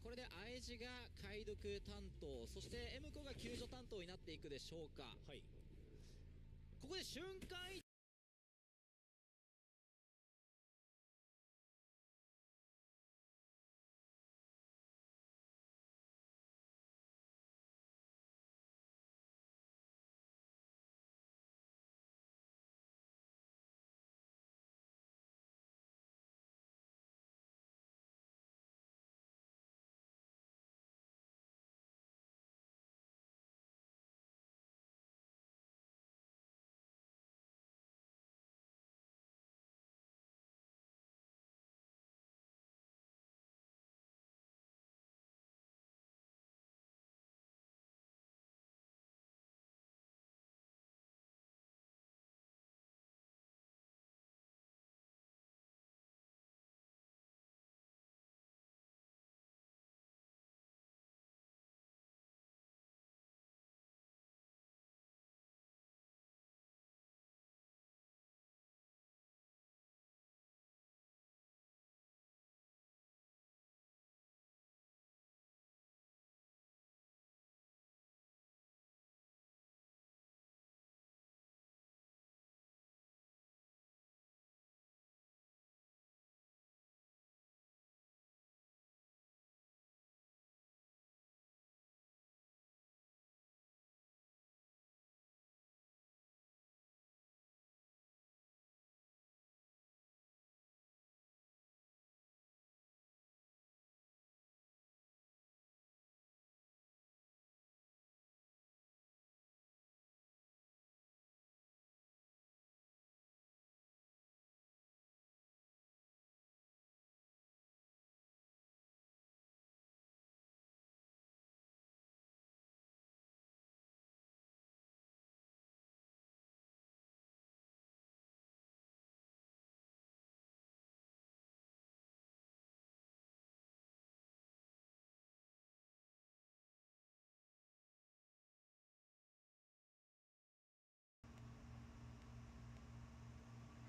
これで愛知が解読担当、そして M 子が救助担当になっていくでしょうか。はい。ここで瞬間移動。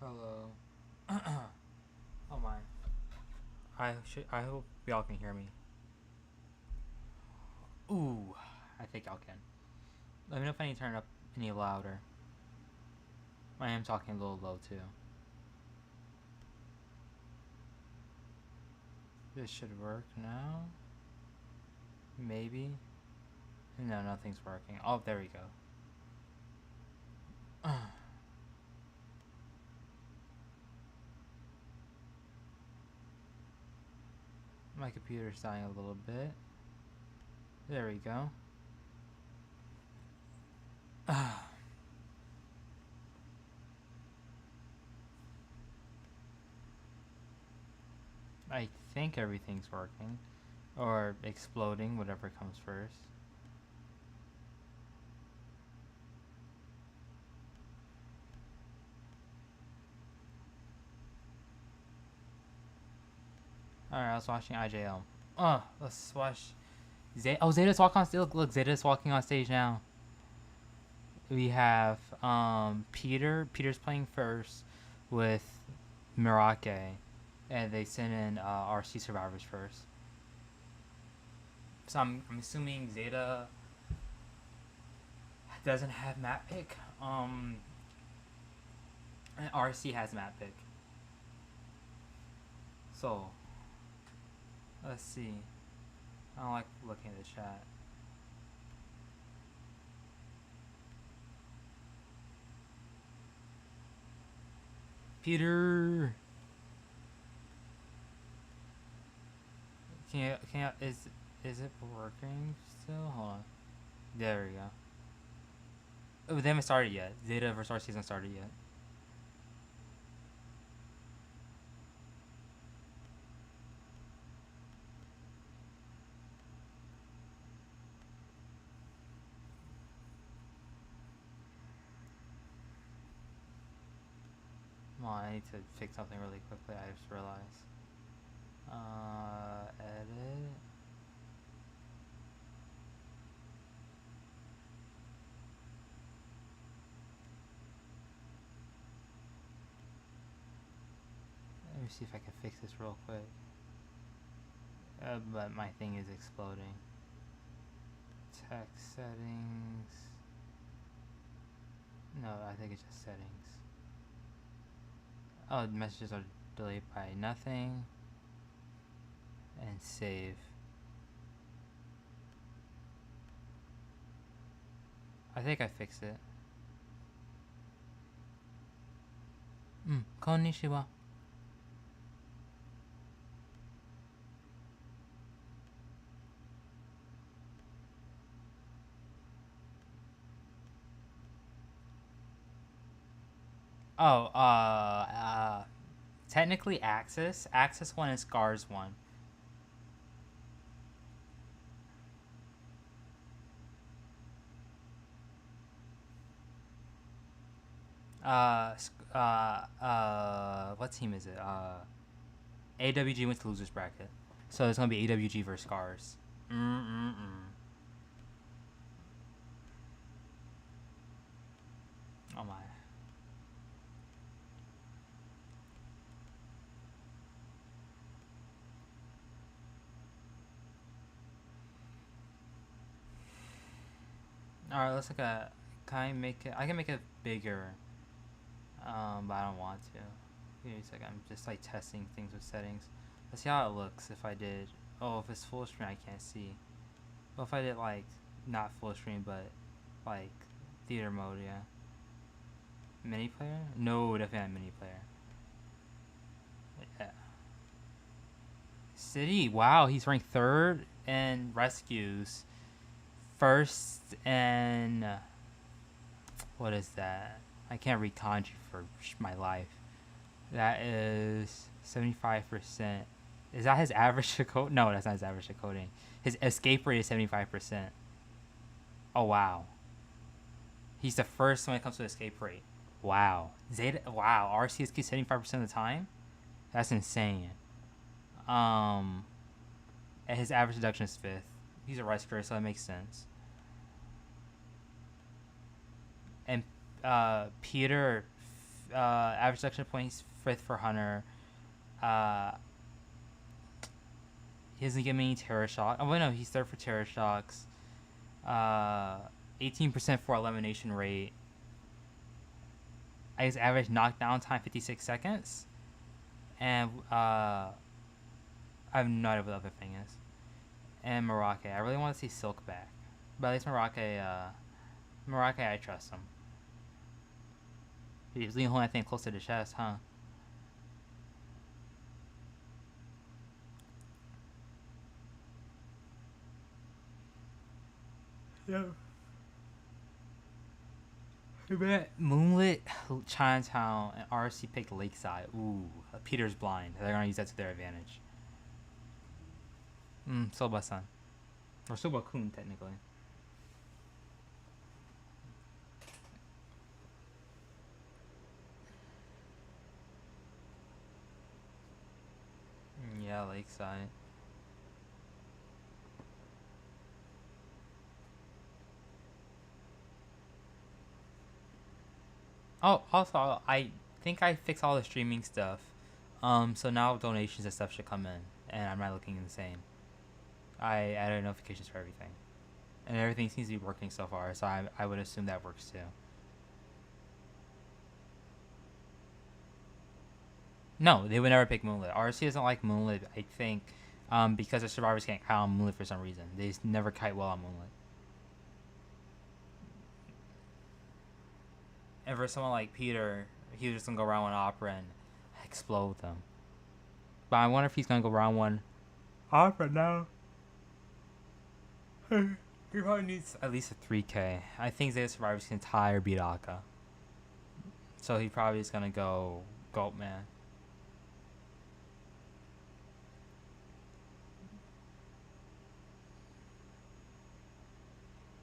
Hello. Oh my. I hope y'all can hear me. Ooh, I think y'all can. Let me know if I need to turn it up any louder. I am talking a little low too. This should work now. Maybe. No, nothing's working. Oh, there we go. My computer's dying a little bit. There we go. I think everything's working. Or exploding, whatever comes first. Alright, I was watching IJL. Let's watch Zeta's walking on stage. Look, Zeta's walking on stage now. We have Peter's playing first with Mirake, and they sent in RC survivors first. So I'm assuming Zeta doesn't have map pick. And RC has map pick. So let's see. I don't like looking at the chat. Peter, is it working still? Hold on. There we go. Oh, they haven't started yet. Zeta vs RC hasn't started yet. Come on, I need to fix something really quickly. I just realized. Edit. Let me see if I can fix this real quick. But my thing is exploding. Text settings. No, I think it's just settings. Oh, messages are delayed by nothing. And save. I think I fixed it. Konnichiwa. Oh, technically Axis 1 and Scars 1. What team is it? AWG went to losers bracket, so it's gonna be AWG versus Scars. Oh my. Alright, let's look at. Can I make it? I can make it bigger. But I don't want to. Give me a second. I'm just like testing things with settings. Let's see how it looks if I did. Oh, if it's full screen, I can't see. Well, if I did like not full screen, but like theater mode, yeah. Mini player? No, definitely not mini player. Yeah. City, wow, he's ranked 3rd in rescues. 1st and what is that? I can't read kanji for my life. That is 75%. Is that his average decoding? No, that's not his average decoding. His escape rate is 75%. Oh wow. He's the first when it comes to escape rate. Wow. Zeta. Wow. RC escapes 75% of the time. That's insane. And his average deduction is 5th. He's a rescuer, so that makes sense. And Peter, average deduction points 5th for Hunter. He doesn't get many terror shock. Oh wait, no, he's 3rd for terror shocks. 18% for elimination rate. His average knockdown time 56 seconds. And I have no idea what the other thing is. And Marake. I really want to see Silk back. But at least Marake, I trust him. He's leaning holding that thing close to the chest, huh? Yeah. Moonlit, Chinatown, and RC picked Lakeside. Ooh, Peter's blind. They're gonna use that to their advantage. Soba-san. Or Soba-kun, technically. Yeah, Lakeside. Oh, also, I think I fixed all the streaming stuff. So now donations and stuff should come in, and I'm not looking insane. I added notifications for everything, and everything seems to be working so far. So I would assume that works too. No, they would never pick Moonlit. RC doesn't like Moonlit. I think, because the survivors can't kite on Moonlit for some reason. They just never kite well on Moonlit. And for someone like Peter, he was just gonna go round 1 Opera and explode them. But I wonder if he's gonna go round 1 Opera now. He probably needs at least a 3K. I think Zeta Survivors can tie or beat Aka. So he probably is gonna go Gulp Man.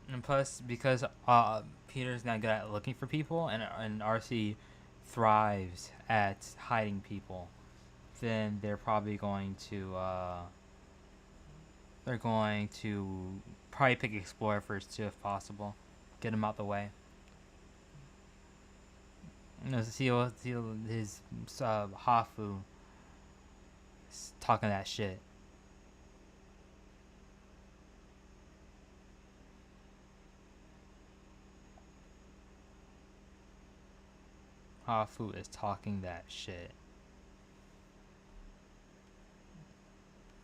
And plus, because Peter's not good at looking for people, and RC thrives at hiding people, then they're probably going to probably pick Explorer first too, if possible. Get him out the way. You know, see his Hafu talking that shit. Hafu is talking that shit.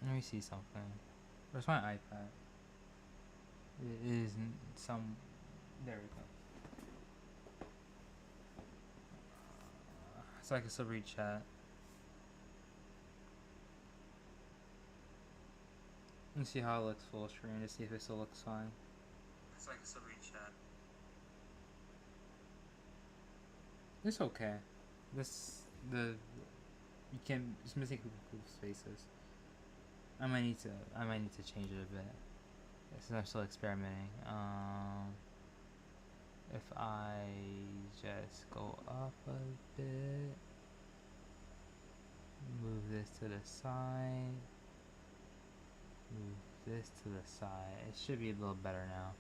Let me see something. Where's my iPad? It is some. There we go. So I can still read chat. Let's see how it looks full screen to see if it still looks fine. So I can still read chat. It's okay. You can, it's missing people's faces. I might need to change it a bit since I'm still experimenting. If I just go up a bit, move this to the side, move this to the side, it should be a little better now.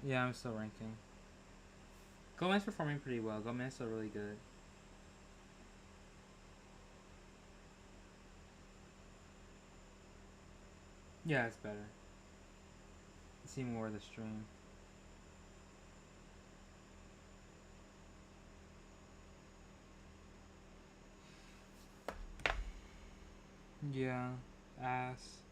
Yeah, I'm still ranking. Goldman's performing pretty well. Goldman's still really good. Yeah, it's better. See more of the stream. Yeah, ass.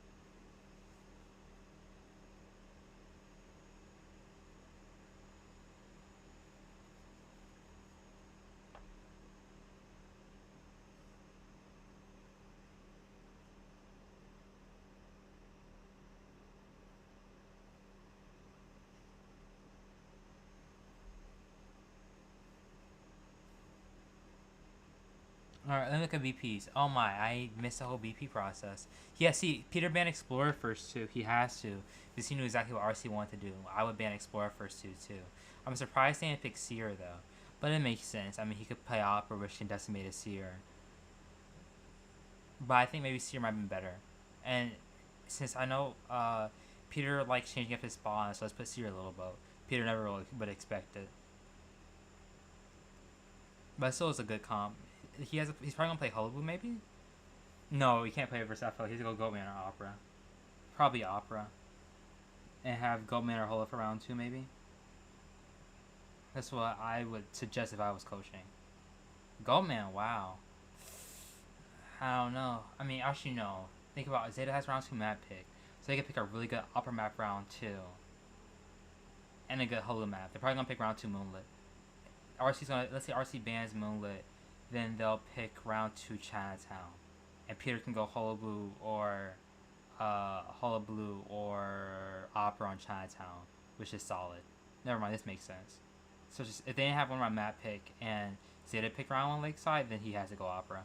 Alright, let me look at BPs. Oh my, I missed the whole BP process. Yeah, see, Peter banned Explorer first too. He has to, because he knew exactly what RC wanted to do. I would ban Explorer first too. I'm surprised they didn't pick Seer though. But it makes sense. I mean, he could play Opera, which can decimate a Seer. But I think maybe Seer might have been better. And since I know Peter likes changing up his spawn, so let's put Seer a little bit. Peter never really would expect it. But still is a good comp. He's probably gonna play Hullabaloo maybe? No, he can't play it versus FL. He has to go Goatman or Opera. Probably Opera. And have Goatman or Hulla for round 2 maybe? That's what I would suggest if I was coaching. Goatman, wow. I don't know. I mean, actually no. Think about it. Zeta has round 2 map pick. So they could pick a really good Opera map round 2. And a good Hulla map. They're probably gonna pick round 2 Moonlit. RC's gonna, let's say RC bans Moonlit. Then they'll pick round 2 Chinatown, and Peter can go Hullabaloo or Opera on Chinatown, which is solid. Never mind, this makes sense. So just if they didn't have one round map pick and Zeta pick round 1 Lakeside, then he has to go Opera.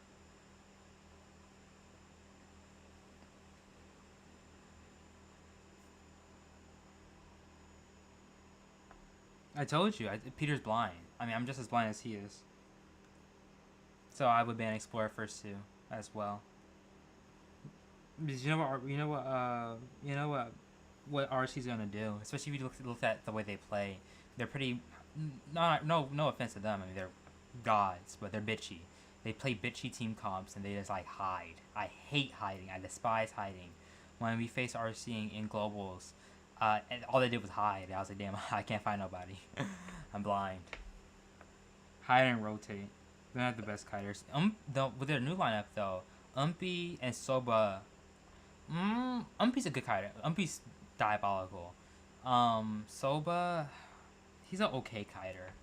I told you, Peter's blind. I mean, I'm just as blind as he is. So I would ban Explorer first too, as well. Because you know what RC's gonna do. Especially if you look at the way they play, they're pretty. No offense to them. I mean, they're gods, but they're bitchy. They play bitchy team comps and they just like hide. I hate hiding. I despise hiding. When we face RC in globals, and all they did was hide. I was like, damn, I can't find nobody. I'm blind. Hide and rotate. They're not the best kiters. With their new lineup though, Umpy and Soba. Umpy's a good kiter. Umpy's diabolical. Soba, he's an okay kiter.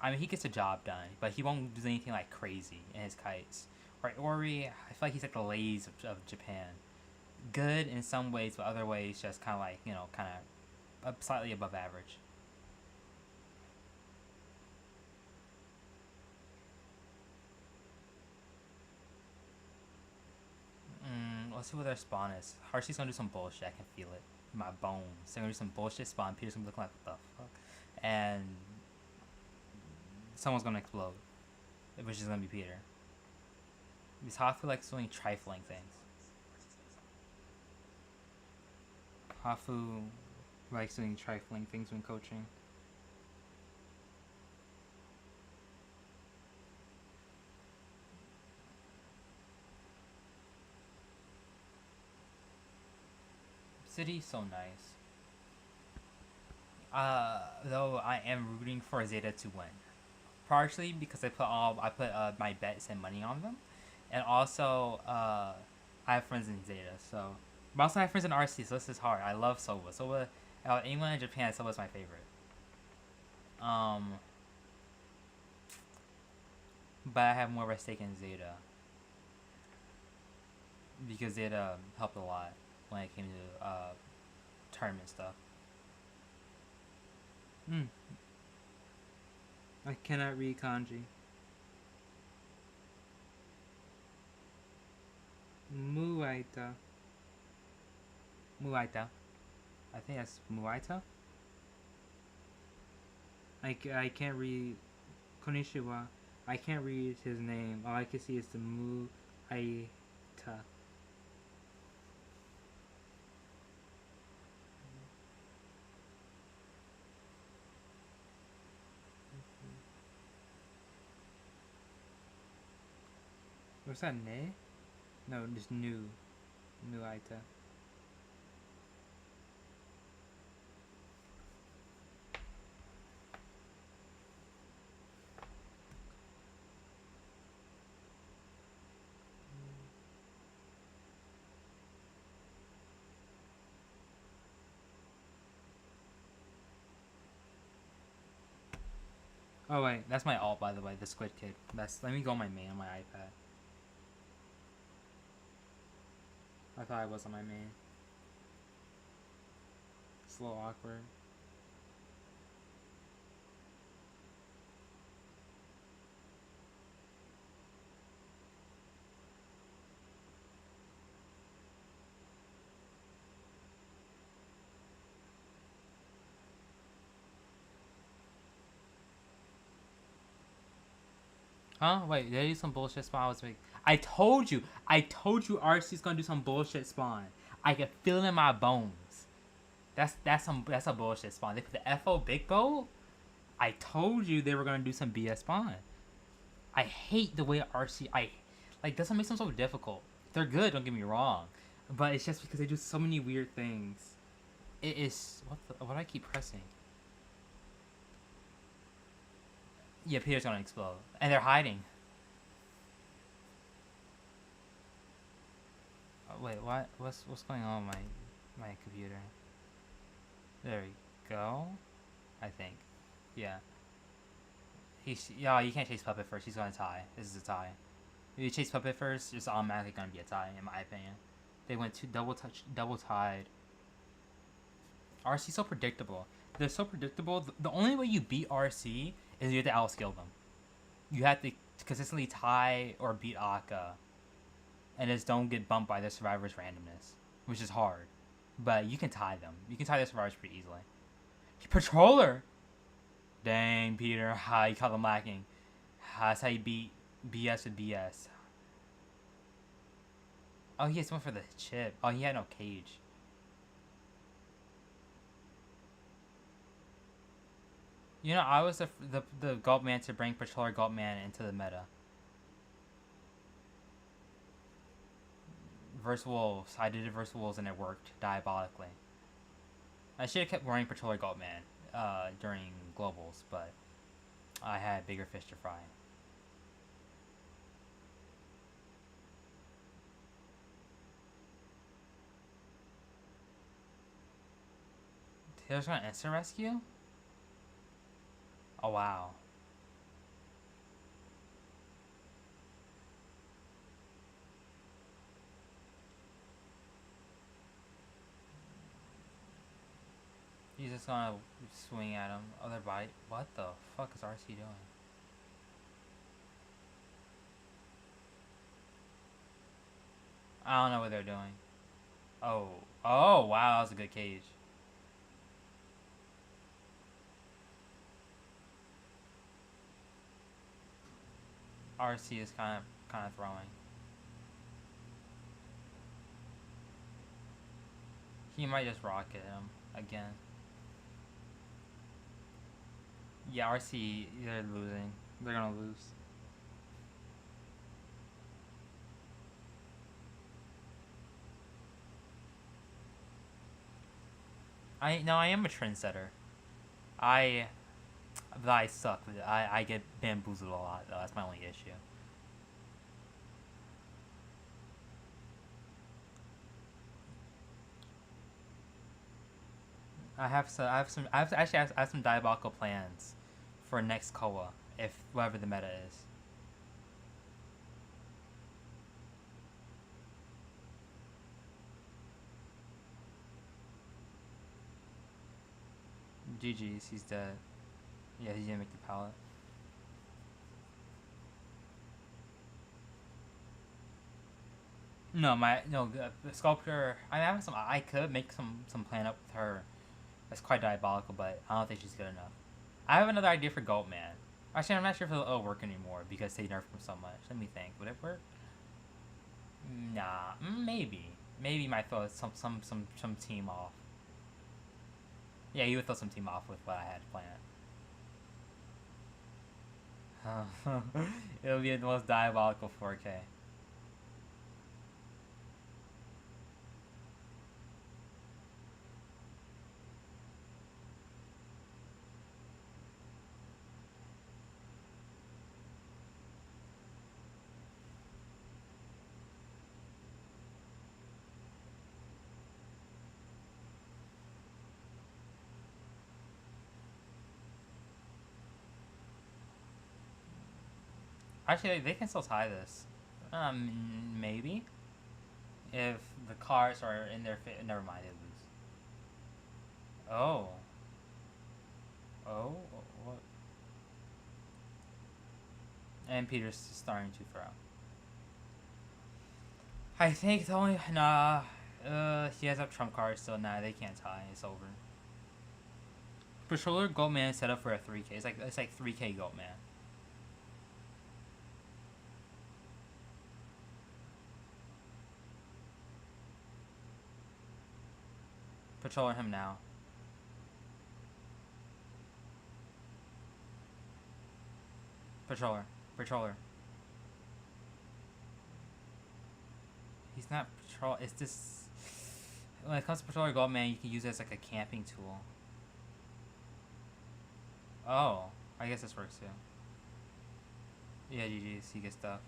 I mean, he gets the job done, but he won't do anything like crazy in his kites. Right, Ori, I feel like he's like the Lays of Japan. Good in some ways, but other ways just kind of like, kind of slightly above average. Let's see what their spawn is. Harshy's gonna do some bullshit. I can feel it in my bones. They're gonna do some bullshit spawn. Peter's gonna be looking like, what the fuck? And someone's gonna explode, which is gonna be Peter. Because Hafu likes doing trifling things. Hafu likes doing trifling things when coaching. City's so nice. Though I am rooting for Zeta to win, partially because I put my bets and money on them, and also I have friends in Zeta, so. But also I have friends in RC, so this is hard. I love Soba. Anyone in Japan, Soba's my favorite. But I have more of a stake in Zeta because Zeta helped a lot when it came to tournament stuff. I cannot read kanji. Muaita. I think that's Muaita. I can't read Konnichiwa. I can't read his name. All I can see is the Muaita. What's that, ne? No, just Muaita. Oh wait, that's my alt, by the way, the Squid Kid. Let me go on my main on my iPad. I thought I was on my main. It's a little awkward. Huh? Wait, did I do some bullshit spawn? I told you RC's gonna do some bullshit spawn. I can feel it in my bones. That's a bullshit spawn. They put the FO big bow. I told you they were gonna do some BS spawn. I hate the way RC that's what makes them so difficult. They're good, don't get me wrong. But it's just because they do so many weird things. It is what do I keep pressing? Yeah, Peter's gonna explode. And they're hiding. Wait, what? What's going on with my computer? There we go. I think. Yeah. You can't chase Puppet first. He's gonna tie. This is a tie. If you chase Puppet first, it's automatically gonna be a tie, in my opinion. They went to double tied. RC's so predictable. They're so predictable. The only way you beat RC is you have to outskill them. You have to consistently tie or beat Akka. And just don't get bumped by their survivors' randomness. Which is hard. But you can tie them. You can tie their survivors pretty easily. Patroller! Dang, Peter. You caught them lacking. That's how you beat BS with BS. Oh, he has one for the chip. Oh, he had no cage. You know, I was the Gulp Man to bring Patroller Gulp Man into the meta. Versus Wolves. I did it versus Wolves and it worked diabolically. I should have kept running Patroller Gulp Man during Globals, but I had bigger fish to fry. Taylor's gonna instant rescue? Oh wow. He's just gonna swing at him. Other body. What the fuck is RC doing? I don't know what they're doing. Oh. Oh, wow. That was a good cage. RC is kind of throwing. He might just rocket him again. Yeah, RC, they're losing. They're gonna lose. I am a trendsetter. I suck. I get bamboozled a lot, though. That's my only issue. I have some diabolical plans for next Koa, if whatever the meta is. GG's, he's dead. Yeah, he didn't make the pallet. No, the sculptor. I could make some plan up with her. That's quite diabolical, but I don't think she's good enough. I have another idea for Goatman. Actually, I'm not sure if it'll work anymore because they nerfed him so much. Let me think. Would it work? Nah, maybe. Maybe you might throw some team off. Yeah, you would throw some team off with what I had planned. It'll be the most diabolical 4K. Actually, they can still tie this. Maybe. If the cars are in their fit, never mind, they lose. Oh. Oh, what? And Peter's starting to throw. I think the only he has up trump cards, so nah, they can't tie. It's over. Patroller Goatman is set up for a 3K. It's like 3K Goatman. Patroller him now. Patroller. He's not patrol. It's this. When it comes to Patroller Goatman, you can use it as like a camping tool. Oh, I guess this works too. Yeah, GG's. He gets stuff.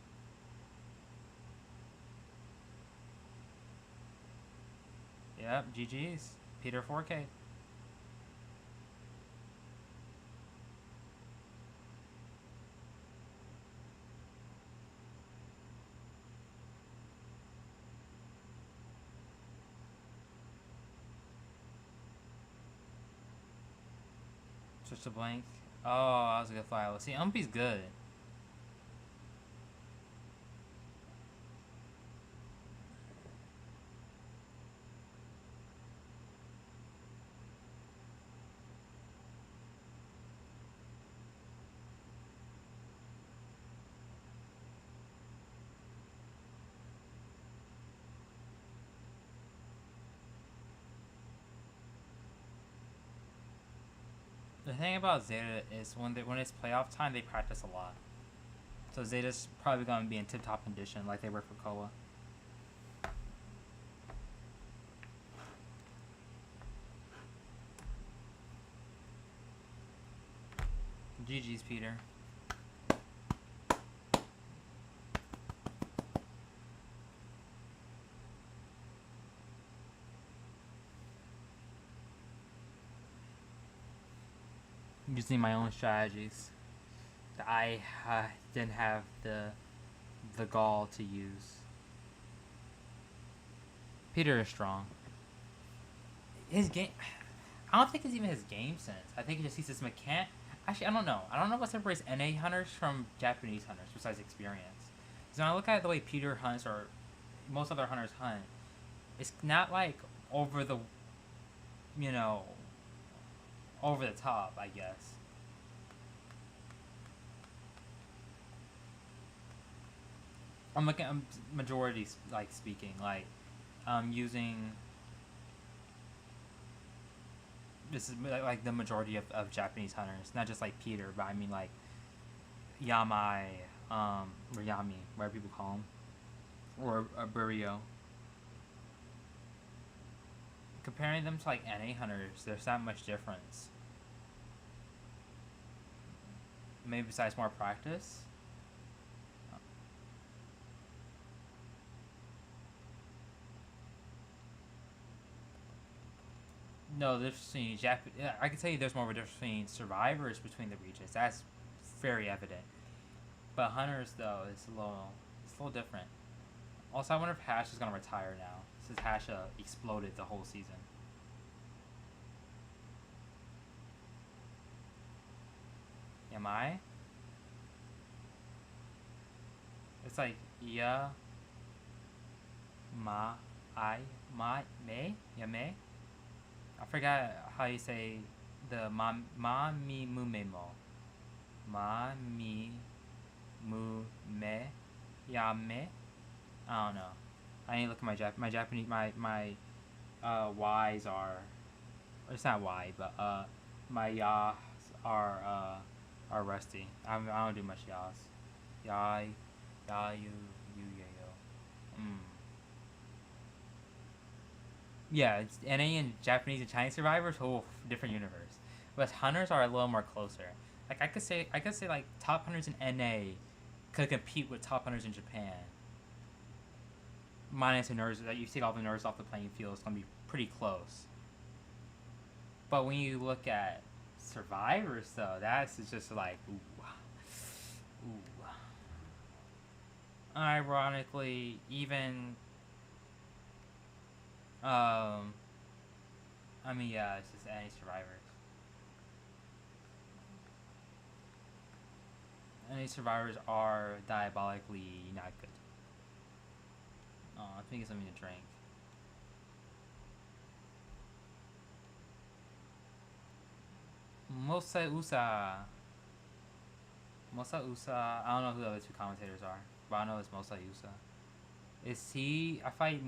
Yep, GG's. Peter 4K. Switch to blank. Oh, that was a good file. See, Umpy's good. The thing about Zeta is when it's playoff time, they practice a lot. So Zeta's probably going to be in tip-top condition like they were for Koa. GG's, Peter. Using my own strategies that I didn't have the gall to use. Peter is strong. His game, I don't think it's even his game sense. I think he just sees his mechanic. Actually, I don't know. I don't know what separates NA hunters from Japanese hunters besides experience. Because when I look at the way Peter hunts or most other hunters hunt, it's not like over the, over the top, I guess. I'm looking at majority speaking, using this is like the majority of Japanese hunters, not just like Peter, but I mean like Yamai, or Yami, whatever people call him, or Burio. Comparing them to like NA hunters, there's not much difference. Maybe besides more practice. No, the difference between I can tell you there's more of a difference between survivors between the regions. That's very evident. But hunters, though, it's a little different. Also, I wonder if Hash is gonna retire now, since Hash exploded the whole season. Am I? It's like yeah, me, yeah, me. I forgot how you say the ma mi mu me mo. Ma mi mu me ya me. I don't know. I need to look at my Japanese my Y's are, it's not Y, but my yas are rusty. I don't do much yas. Ya you yo. Yeah, it's NA and Japanese and Chinese survivors, different universe. But hunters are a little more closer. Like I could say like top hunters in NA could compete with top hunters in Japan. Minus the nerds, that you take all the nerds off the playing field, it's gonna be pretty close. But when you look at survivors, though, that's just like ooh. Ironically, even I mean, yeah, it's just any survivors. Any survivors are diabolically not good. Oh, I think it's something to drink. Mosa Usa. I don't know who the other two commentators are, but I know it's Mosa Usa. Is he? I fight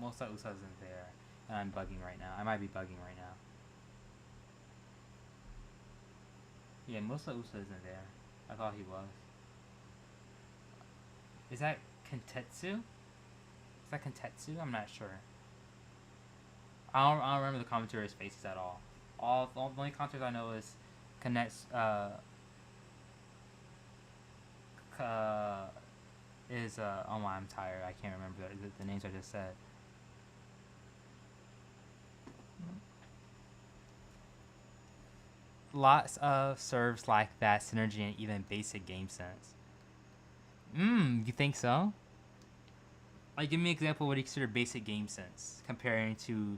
Mosa Usa isn't there, and I'm bugging right now. I might be bugging right now. Yeah, Mosa Usa isn't there. I thought he was. Is that Kentetsu? Is that Kentetsu? I'm not sure. I don't remember the commentators' faces at all. The only commentators I know is Connects. Oh my, I'm tired. I can't remember the names I just said. Lots of serves like that synergy and even basic game sense. You think so? Like, give me an example of what you consider basic game sense comparing to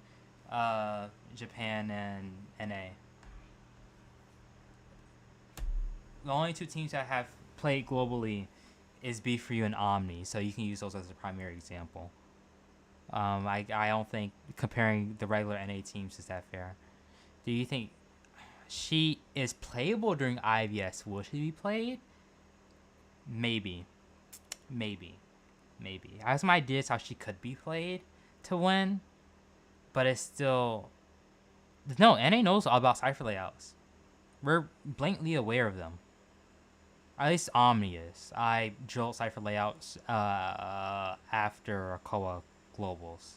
Japan and NA. The only two teams that have played globally is AbyssⅤI and Omni, so you can use those as a primary example. I don't think comparing the regular NA teams is that fair. Do you think she is playable during IVS? Will she be played? Maybe. I have some ideas how she could be played to win, but it's still... No, NA knows all about cipher layouts. We're blatantly aware of them. At least Omni is. I drilled cipher layouts after Koa Globals.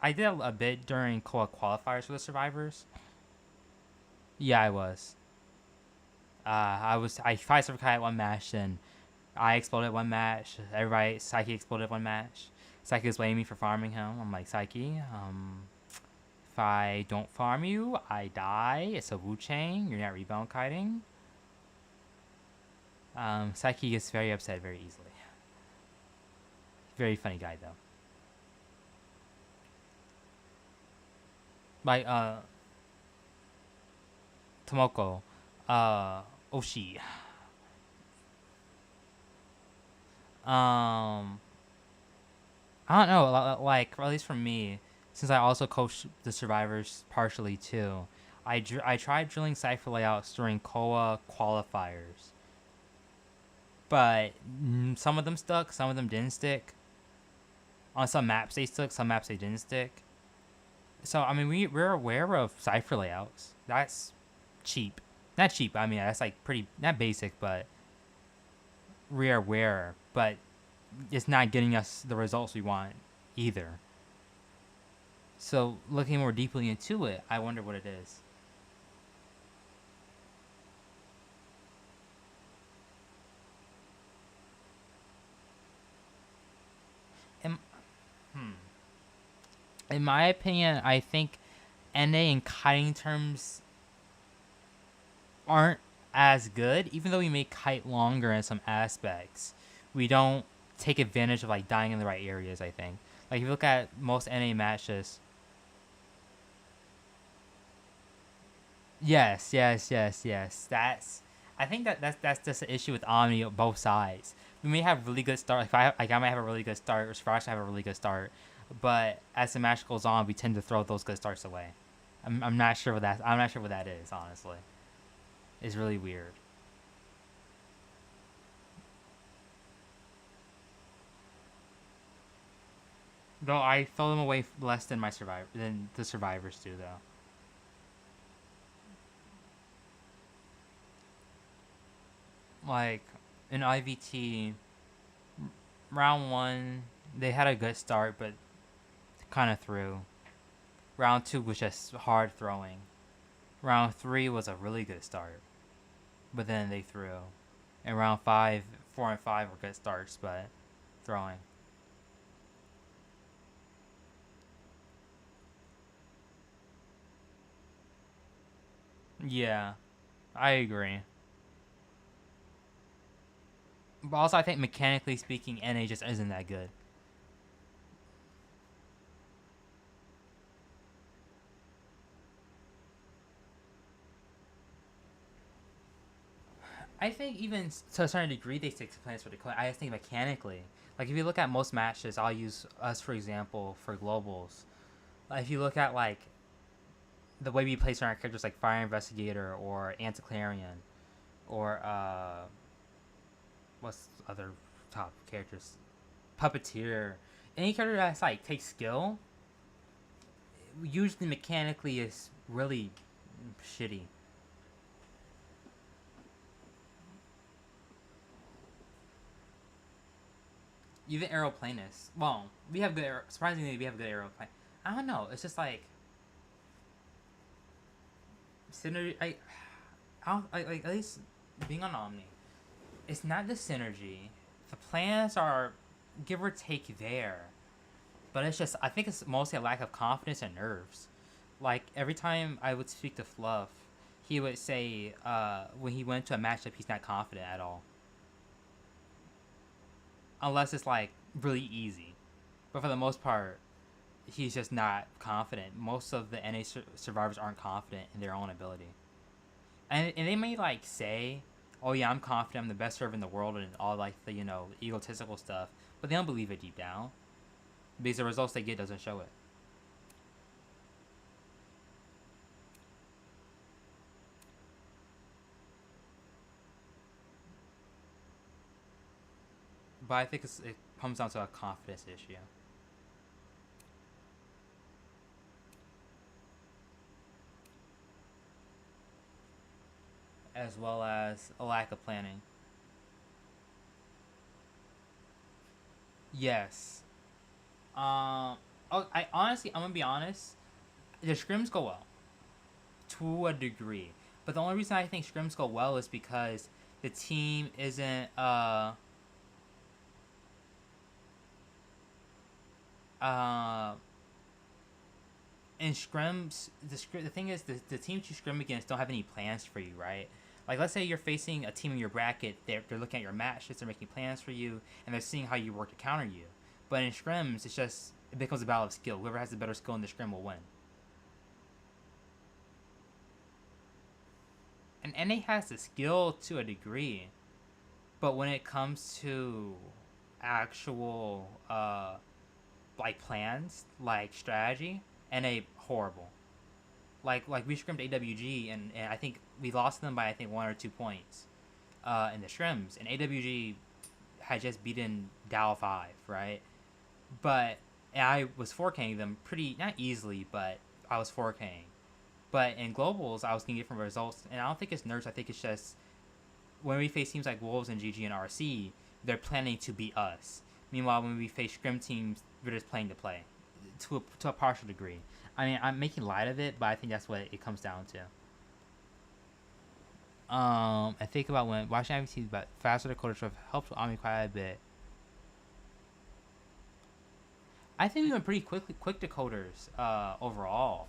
I did a bit during Koa qualifiers for the survivors. Yeah, I was. I fight Surfer Kai at one match, and I exploded one match. Everybody, Psyche exploded one match. Psyche was blaming me for farming him. I'm like, Psyche, if I don't farm you, I die. It's a Wu Chang. You're not rebound kiting. Psyche gets very upset very easily. Very funny guy, though. Like, Tomoko, Oshi. I don't know, like, or at least for me, since I also coached the survivors partially too, I tried drilling cipher layouts during Koa qualifiers. But some of them stuck, some of them didn't stick. On some maps they stuck, some maps they didn't stick. So, I mean, we're aware of cipher layouts. That's cheap. Not cheap, I mean, that's like pretty, not basic, but we're aware. But it's not getting us the results we want either. So, looking more deeply into it, I wonder what it is. in my opinion, I think NA in kiting terms aren't as good, even though we make kite longer in some aspects. We don't take advantage of like dying in the right areas, I think. Like if you look at most NA matches. Yes. I think that's just an issue with Omni on both sides. We may have really good start. I might have a really good start, or Sprosh have a really good start, but as the match goes on, we tend to throw those good starts away. I'm not sure what that is, honestly. It's really weird. Though I throw them away less than the survivors do, though. Like in IVT, round one they had a good start, but kind of threw. Round two was just hard throwing. Round three was a really good start, but then they threw. And round five, 4 and 5 were good starts, but throwing. Yeah, I agree. But also, I think mechanically speaking, NA just isn't that good. I think even to a certain degree, they stick to plans for the coin. I just think mechanically, like if you look at most matches, I'll use us for example for globals. If you look at like the way we play certain characters like Fire Investigator or Anticlarian, or what's other top characters, Puppeteer, any character that's like takes skill, usually mechanically is really shitty. Even aeroplanists. Well, we have good. Surprisingly, we have good aeroplane. I don't know. It's just like synergy. Like at least being on Omni, it's not the synergy. The plans are give or take there, but it's just I think it's mostly a lack of confidence and nerves. Like every time I would speak to Fluff, he would say when he went to a matchup, he's not confident at all, unless it's like really easy. But for the most part, he's just not confident. Most of the NA survivors aren't confident in their own ability, and they may like say, "Oh yeah, I'm confident. I'm the best server in the world," and all like the egotistical stuff, but they don't believe it deep down because the results they get doesn't show it. But I think it comes down to a confidence issue. As well as a lack of planning. Yes. I honestly, I'm gonna be honest. The scrims go well, to a degree, but the only reason I think scrims go well is because the team isn't uh in scrims. The thing is the teams you scrim against don't have any plans for you, right? Like let's say you're facing a team in your bracket, they're looking at your matches, they're making plans for you, and they're seeing how you work to counter you. But in scrims, it becomes a battle of skill. Whoever has the better skill in the scrim will win. And NA has the skill to a degree, but when it comes to actual like plans, like strategy, NA horrible. Like we scrimmed AWG, and I think we lost them by I think 1 or 2 points in the scrims, and AWG had just beaten Dow 5, right? But I was 4King them pretty not easily, but I was 4King. But in globals, I was getting different results, and I don't think it's nerves. I think it's just when we face teams like Wolves and GG and RC, they're planning to beat us. Meanwhile, when we face scrim teams, we're just playing to play, to a partial degree. I mean, I'm making light of it, but I think that's what it comes down to. I think about when watching IVT, but faster Dakota Drift helps Omni quite a bit. I think we went pretty quick decoders overall.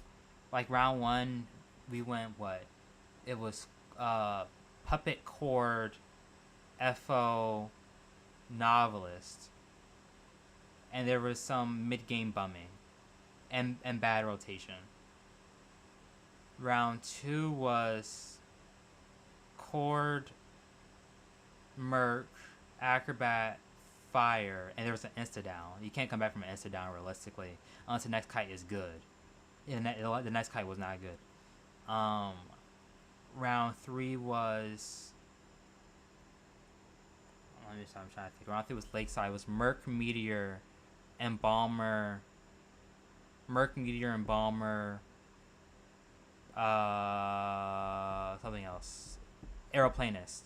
Like round 1, we went what? It was puppet chord, FO, novelist, and there was some mid game bumming, and bad rotation. Round 2 was chord, merc, acrobat, fire, and there was an insta down. You can't come back from an insta down realistically unless the next kite is good. And the next kite was not good. Round 3 was. I'm trying to think. Round 3 was Lakeside. It was Merc, Meteor, Embalmer. Something else. Aeroplanist.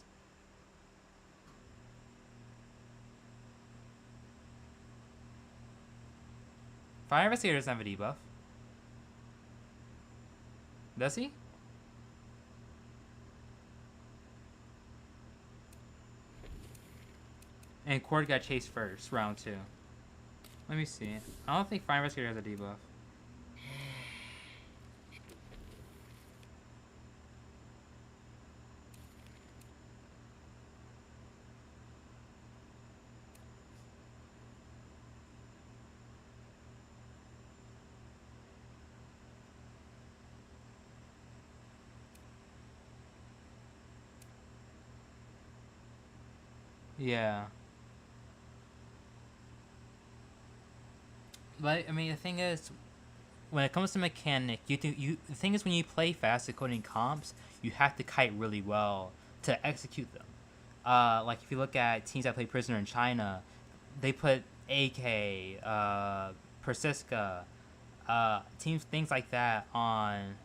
Fire Investigator doesn't have a debuff. Does he? And Cord got chased first, round 2. Let me see. I don't think Fire Investigator has a debuff. Yeah. But I mean, the thing is, when it comes to mechanic, the thing is when you play fast decoding comps, you have to kite really well to execute them. Like if you look at teams that play Prisoner in China, they put AK, Persiska, things like that on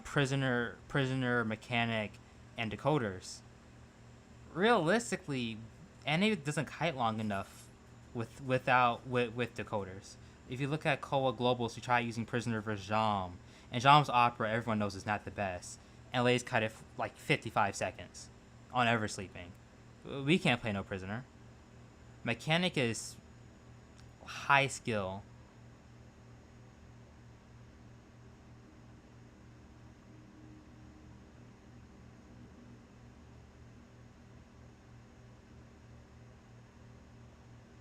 prisoner mechanic and decoders. Realistically, NA doesn't kite long enough with decoders. If you look at Koa Globals, you try using Prisoner versus Jam, and Jam's opera everyone knows is not the best, and Lay's cut it like 55 seconds on Ever Sleeping. We can't play no Prisoner. Mechanic is high skill.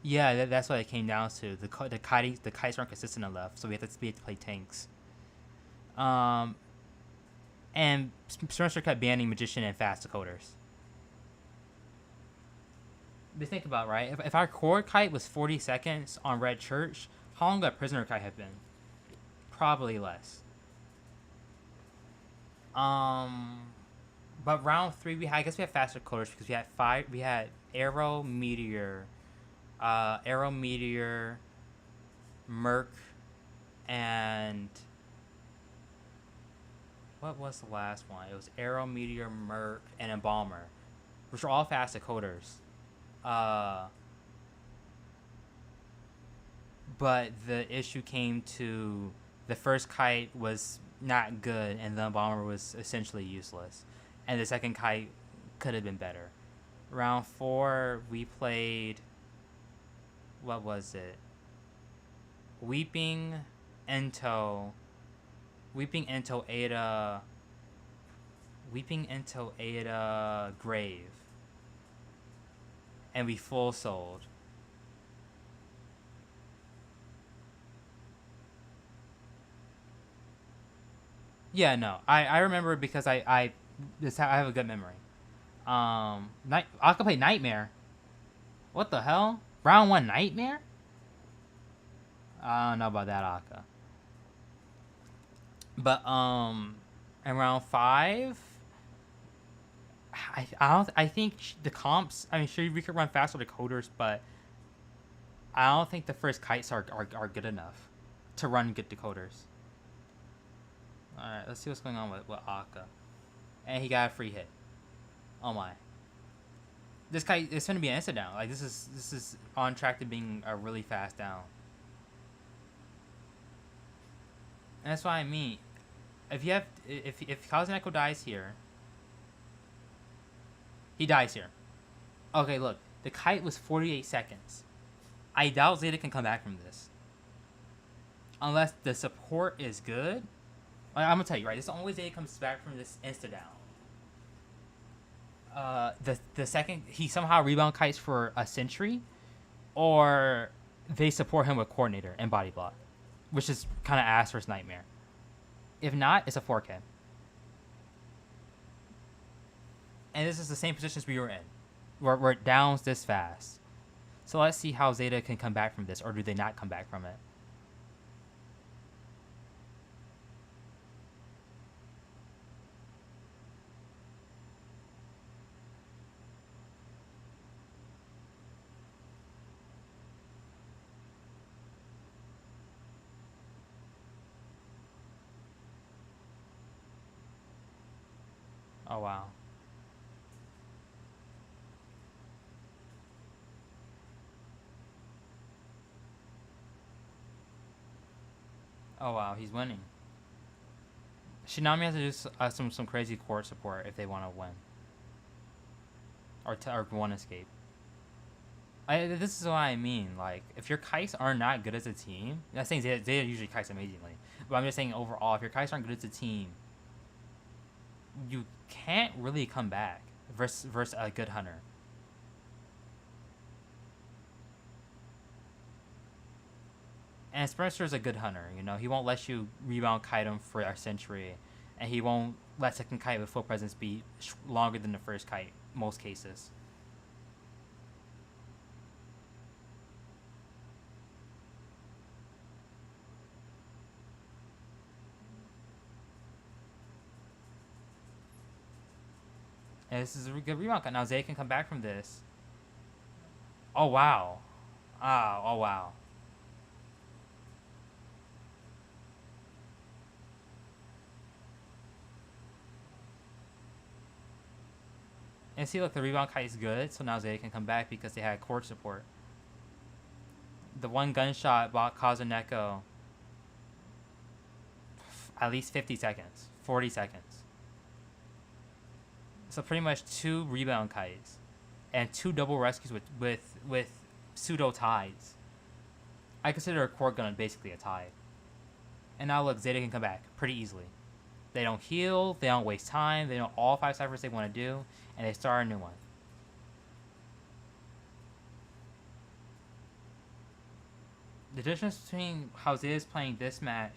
Yeah, that's what it came down to. The kites aren't consistent enough, so we have to play tanks. And Spencer kept banning Magician and Fast decoders. But think about it, right? If our core kite was 40 seconds on Red Church, how long would a Prisoner kite have been? Probably less. But round 3 I guess we had faster decoders because we had Arrow, Meteor, Merc, and what was the last one? It was Arrow, Meteor, Merc, and Embalmer, which are all fast decoders. But the issue came to the first kite was not good, and the Embalmer was essentially useless, and the second kite could have been better. Round 4, we played. What was it? Weeping Ento, Ada, Grave, and we full sold. Yeah, no, I remember because I have a good memory. I could play Nightmare. What the hell? Round 1 Nightmare? I don't know about that, Aka. But in round 5, I think the comps. I mean, sure we could run faster decoders, but I don't think the first kites are good enough to run good decoders. All right, let's see what's going on with Aka, and he got a free hit. Oh my. This kite is going to be an instant down. Like this is on track to being a really fast down. And that's what I mean. If Kazuneko dies here, he dies here. Okay, look, the kite was 48 seconds. I doubt Zeta can come back from this. Unless the support is good. I'm gonna tell you, right? This is the only way Zeta comes back from this insta down. The second he somehow rebound kites for a sentry, or they support him with coordinator and body block, which is kind of ass versus nightmare. If not, it's a 4K. And this is the same positions we were in. We're downs this fast. So let's see how Zeta can come back from this, or do they not come back from it? Oh, wow. Oh, wow. He's winning. Shinami has to do some crazy court support if they want to win. Or one escape. This is what I mean. Like, if your kites are not good as a team, I'm not saying Zeta usually kites amazingly, but I'm just saying overall, if your kites aren't good as a team, you can't really come back versus a good hunter. And Spencer's a good hunter, you know. He won't let you rebound kite him for a century, and he won't let second kite with full presence be longer than the first kite, most cases. And this is a good rebound cut. Now Zay can come back from this. Oh, wow. Oh, wow. And see, look, the rebound kite is good, so now Zay can come back because they had court support. The one gunshot caused a Neko at least 50 seconds, 40 seconds. So pretty much 2 rebound kites and 2 double rescues with pseudo ties. I consider a court gun basically a tie. And now look, Zeta can come back pretty easily. They don't heal, they don't waste time, they know all 5 ciphers they want to do, and they start a new one. The difference between how Zeta is playing this match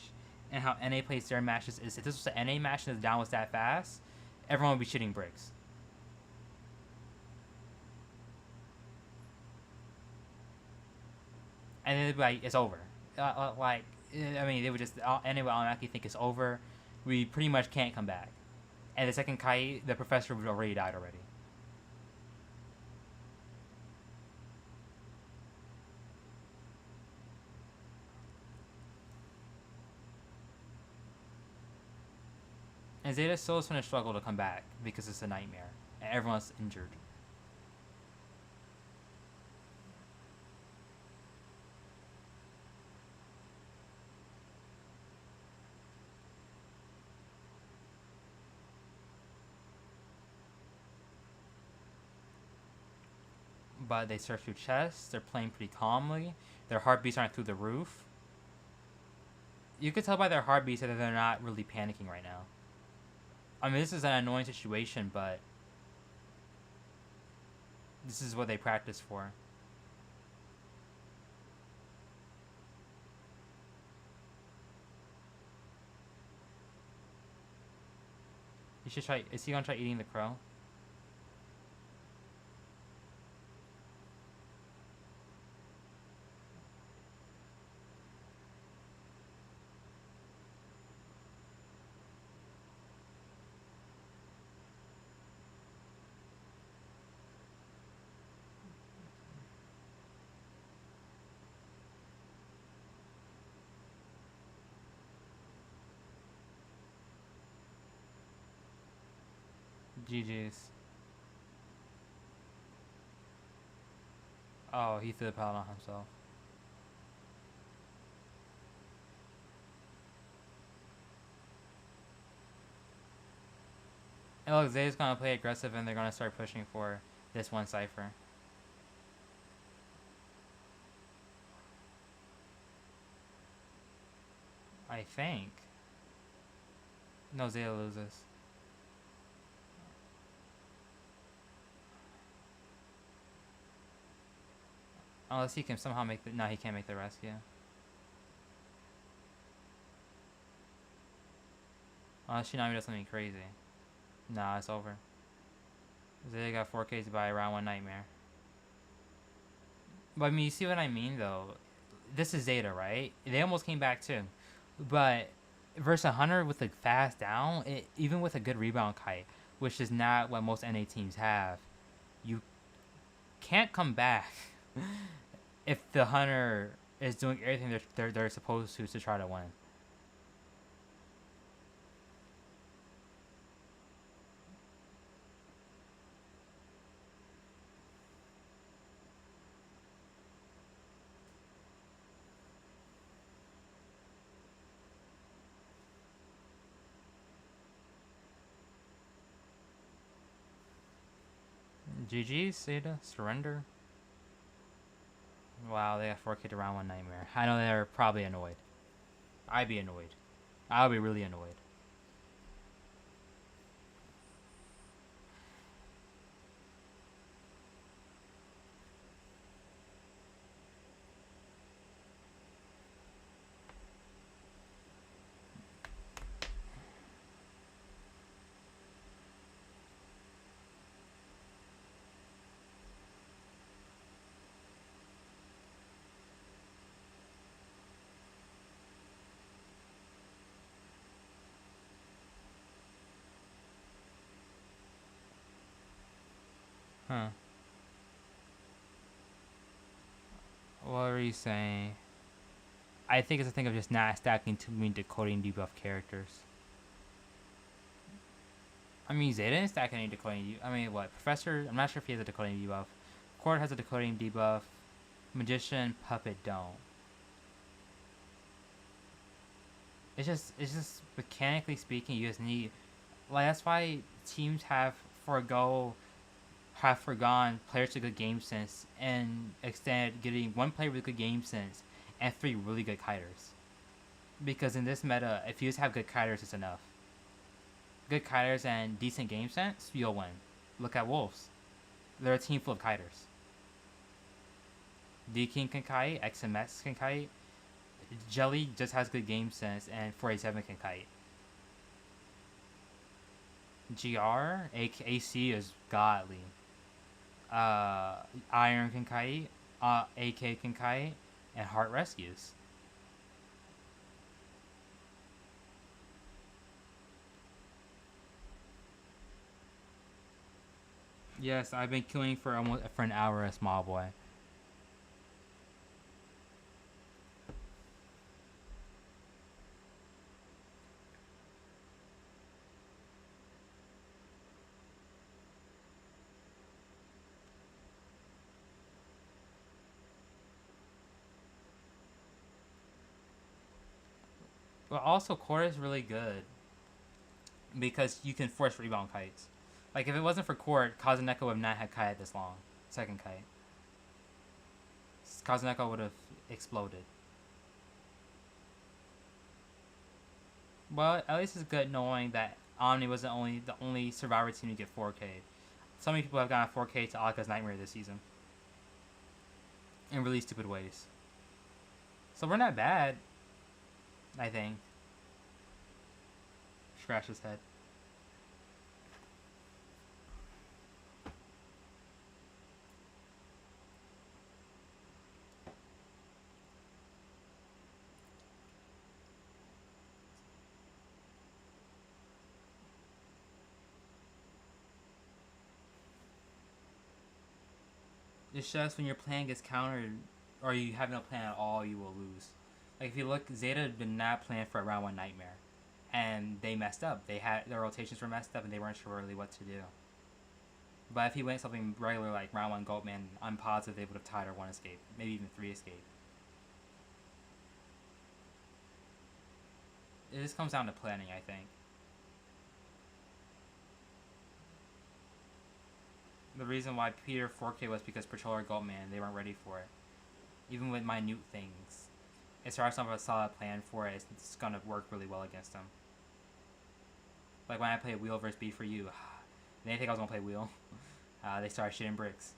and how NA plays their matches is if this was an NA match and the down was that fast, everyone would be shooting bricks. And then they'd be like, it's over. I mean, they would just, NA would automatically think it's over. We pretty much can't come back. And the second kite, the professor would already died already. And Zeta still is going to struggle to come back because it's a nightmare. And everyone's injured. But they search through chests. They're playing pretty calmly. Their heartbeats aren't through the roof. You could tell by their heartbeats that they're not really panicking right now. I mean, this is an annoying situation, but this is what they practice for. You should try. Is he gonna try eating the crow? GG's. Oh, he threw the pallet on himself. And look, Zay's gonna play aggressive and they're gonna start pushing for this one cipher. I think. No, Zeta loses. Unless he can somehow make the... No, he can't make the rescue. Unless Shinami does something crazy. Nah, it's over. Zeta got 4Ks by round 1 Nightmare. But I mean, you see what I mean, though? This is Zeta, right? They almost came back, too. But versus a Hunter with a fast down, even with a good rebound kite, which is not what most NA teams have, you can't come back if the Hunter is doing everything they're supposed to try to win. GG, Zeta, surrender. Wow, they got 4K to round 1 Nightmare. I know they're probably annoyed. I'd be annoyed. I would be really annoyed. Huh. What are you saying? I think it's a thing of just not stacking too many decoding debuff characters. I mean, Zeta didn't stack any decoding. I mean, what? Professor? I'm not sure if he has a decoding debuff. Cord has a decoding debuff. Magician, Puppet don't. It's just mechanically speaking, you just need, like, that's why teams have forgone players with good game sense and instead getting one player with good game sense and 3 really good kiters. Because in this meta, if you just have good kiters, it's enough. Good kiters and decent game sense, you'll win. Look at Wolves. They're a team full of kiters. D-King can kite, XMX can kite. Jelly just has good game sense, and 487 can kite. GR, AC is godly. Iron can kite, AK can kite, and Heart rescues. Yes, I've been queuing for an hour as small boy. But also, Core is really good because you can force rebound kites. Like, if it wasn't for Court, Kazuneko would not have kited this long. Second kite. Kazuneko would have exploded. Well, at least it's good knowing that Omni was the only Survivor team to get 4K. So many people have gotten 4K to Aka's Nightmare this season. In really stupid ways. So we're not bad, I think. Scratch his head. It's just when your plan gets countered, or you have no plan at all, you will lose. Like, if you look, Zeta did not plan for a round 1 Nightmare. And they messed up. Their rotations were messed up, and they weren't sure really what to do. But if he went something regular like round 1 Goatman, I'm positive they would have tied or 1 escape. Maybe even 3 escape. It just comes down to planning, I think. The reason why Peter 4K was because Patroller Goatman, they weren't ready for it. Even with minute things. if Seraphs don't have a solid plan for it, it's gonna work really well against them. Like when I played Wheel versus AbyssⅤI, they didn't think I was gonna play Wheel. They started shooting bricks.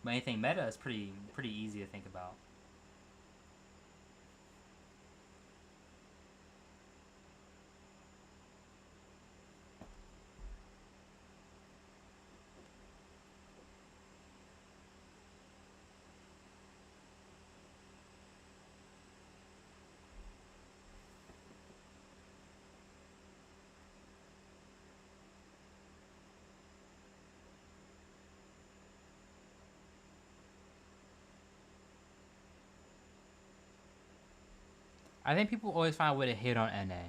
But anything meta is pretty easy to think about. I think people always find a way to hate on NA.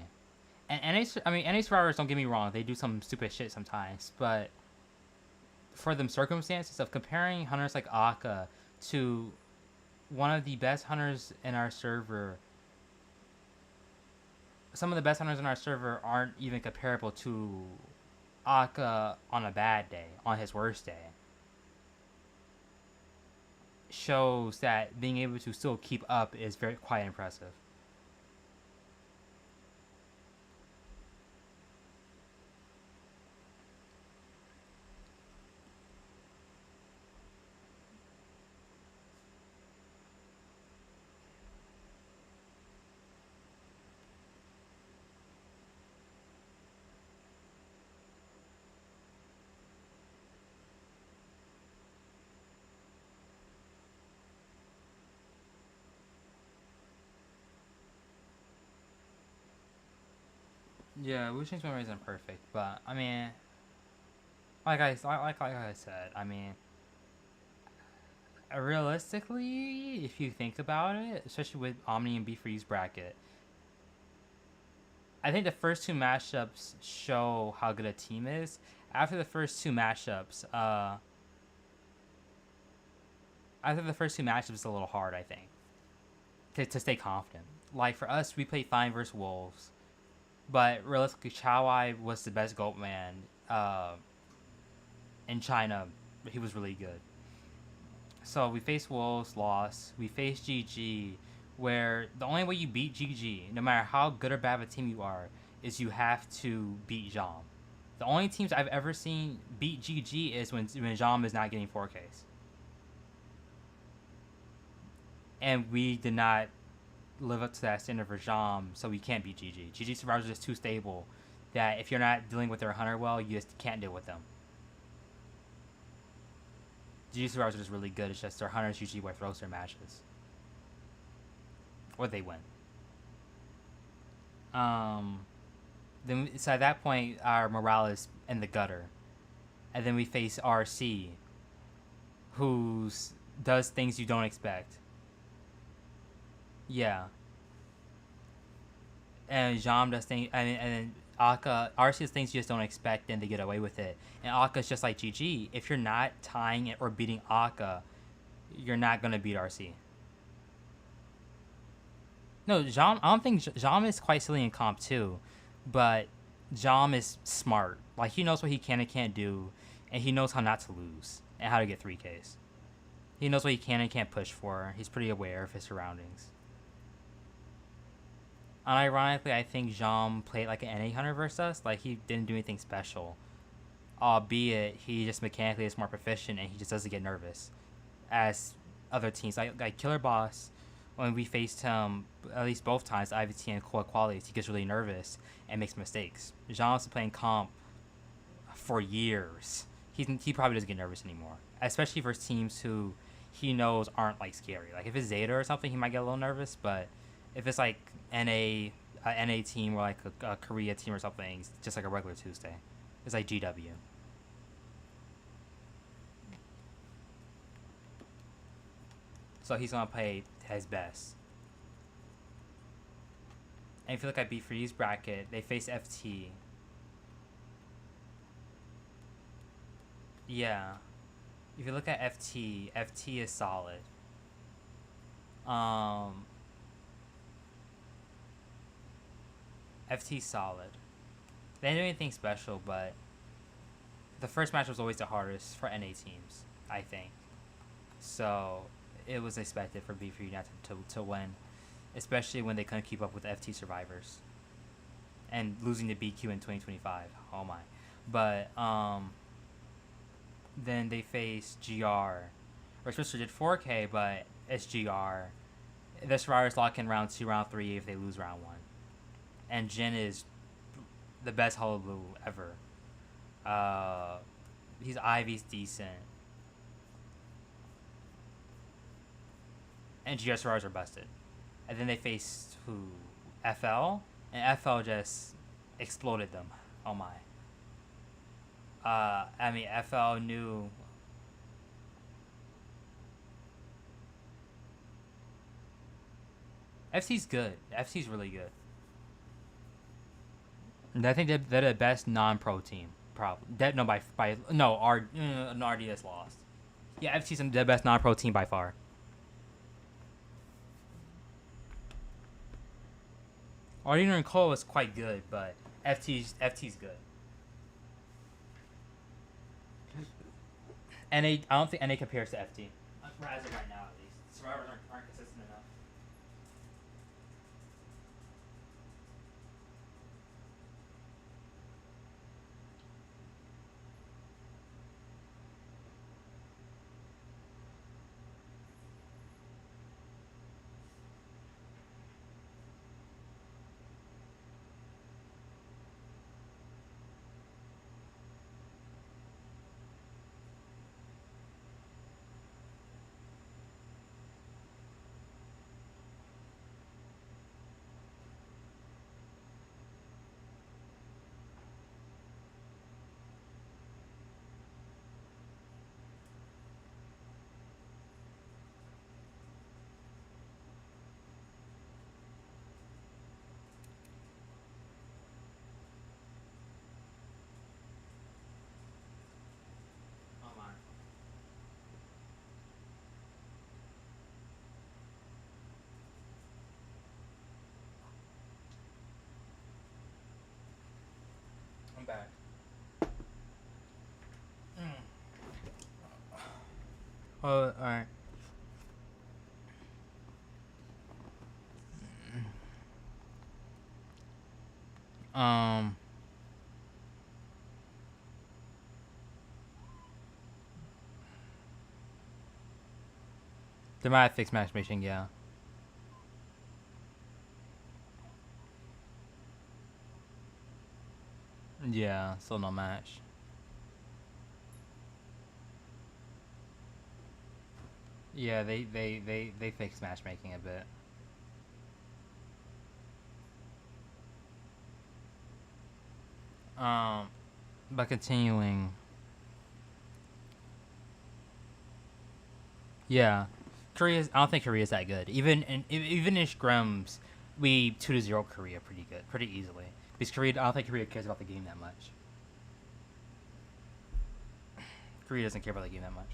And NA survivors, don't get me wrong, they do some stupid shit sometimes, but for them circumstances of comparing hunters like Akka to one of the best hunters in our server, some of the best hunters in our server aren't even comparable to Akka on a bad day, on his worst day, shows that being able to still keep up is quite impressive. Yeah, Wuxing's memory isn't perfect, but I mean, like I said, I mean, realistically, if you think about it, especially with Omni and AbyssⅤI's bracket, I think the first two matchups show how good a team is. After the first two matchups, it's a little hard, I think, to stay confident. Like for us, we played fine versus Wolves. But realistically, AbyssⅤI was the best GOAT man in China. He was really good. So we faced Wolves, lost. We faced GG, where the only way you beat GG, no matter how good or bad of a team you are, is you have to beat Jom. The only teams I've ever seen beat GG is when Jom is not getting 4Ks. And we did not live up to that standard for Jom, so we can't beat GG. GG survivors are just too stable that if you're not dealing with their hunter well, you just can't deal with them. GG survivors are just really good. It's just their hunters usually wear throws their matches, or they win. Then so at that point, our morale is in the gutter, and then we face RC, who does things you don't expect. Yeah. And Jom does things, and then Akka, RC does things you just don't expect, and they get away with it. And Akka's just like GG. If you're not tying it or beating Akka, you're not gonna beat RC. No, Jom. I don't think Jom is quite silly in comp too, but Jom is smart. Like he knows what he can and can't do, and he knows how not to lose and how to get 3Ks. He knows what he can and can't push for. He's pretty aware of his surroundings. Unironically, I think Jom played like an NA hunter versus us. Like, he didn't do anything special. Albeit, he just mechanically is more proficient and he just doesn't get nervous. As other teams, like Killer Boss, when we faced him, at least both times, IVT and core qualities, he gets really nervous and makes mistakes. Jom's been playing comp for years. He probably doesn't get nervous anymore. Especially for teams who he knows aren't, like, scary. Like, if it's Zeta or something, he might get a little nervous, but if it's like NA team or like a Korea team or something, it's just like a regular Tuesday. It's like GW. So he's gonna play his best. And if you look at AbyssⅤI's bracket, they face FT. Yeah. If you look at FT is solid. FT's solid. They didn't do anything special, but the first match was always the hardest for NA teams, I think. So it was expected for B3 not to win, especially when they couldn't keep up with FT survivors and losing to BQ in 2025. Oh my! But then they faced GR, or Twister did 4K, but it's GR. The survivors lock in round 2, round 3 if they lose round 1, and Jin is the best hullabaloo ever. Ivy's decent. And GR survivors are busted. And then they faced who? FL? And FL just exploded them. Oh my. I mean, FL knew. FC's good. FC's really good. And I think they're the best non-pro team. Probably. RDS lost. Yeah, FC's the best non-pro team by far. Arena and Cole is quite good, but FT's good. NA, I don't think NA compares to FT. As of right now, at least. Survivors aren't consistent enough. Back. Oh, alright. They might have fixed matchmaking, yeah. Yeah, still no match. Yeah, they fixed matchmaking a bit. But continuing. Yeah, I don't think Korea's that good. Even in scrims, we 2-0 Korea pretty easily. Because I don't think Korea cares about the game that much. Korea doesn't care about the game that much.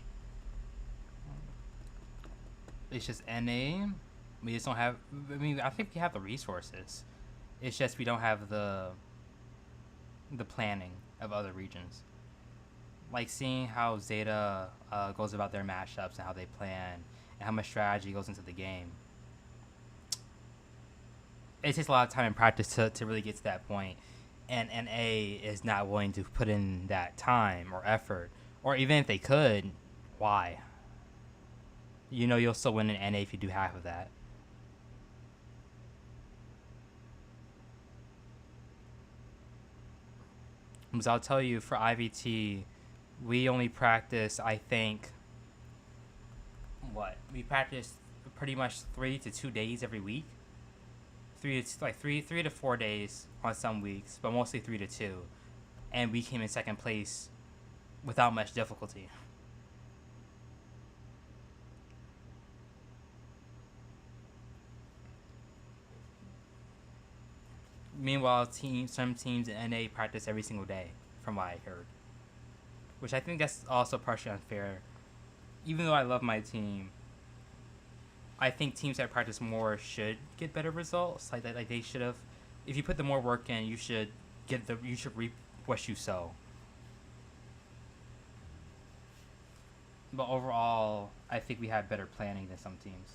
It's just NA. We just don't have. I mean, I think we have the resources. It's just we don't have the planning of other regions. Like seeing how Zeta goes about their matchups and how they plan and how much strategy goes into the game. It takes a lot of time and practice to really get to that point, and NA is not willing to put in that time or effort, or even if they could, why? You know you'll still win in NA if you do half of that. Because I'll tell you, for IVT, we only practice, I think, we practice pretty much 3 to 2 days every week. 3 to 4 days on some weeks, but mostly 3 to 2. And we came in second place without much difficulty. Meanwhile, some teams in NA practice every single day, from what I heard. Which I think that's also partially unfair. Even though I love my team, I think teams that practice more should get better results. Like they should have. If you put the more work in, you should reap what you sow. But overall, I think we had better planning than some teams.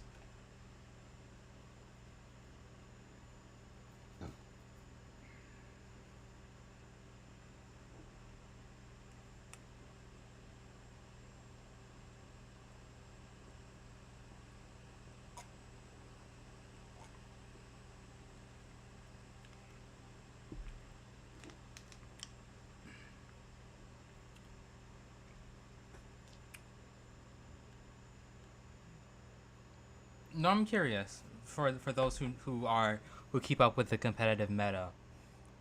No, I'm curious for those who keep up with the competitive meta.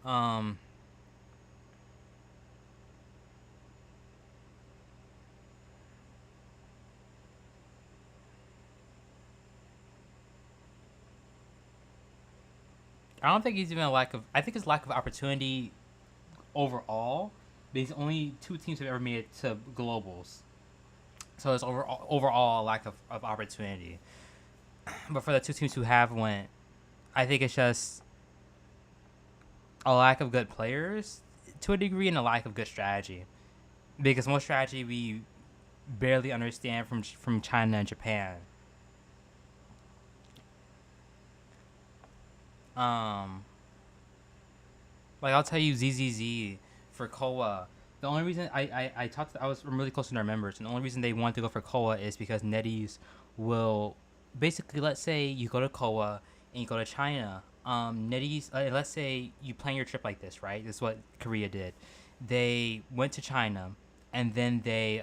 Um, I don't think it's even a lack of. I think it's lack of opportunity overall. Because only 2 teams have ever made it to globals, so it's overall a lack of opportunity. But for the 2 teams who have went, I think it's just a lack of good players to a degree and a lack of good strategy. Because most strategy we barely understand from China and Japan. Like I'll tell you ZZZ for Koa. The only reason I was really close to our members, and the only reason they want to go for Koa is because Netties will basically, let's say you go to Koa and you go to China. Netties, let's say you plan your trip like this, right? This is what Korea did. They went to China, and then they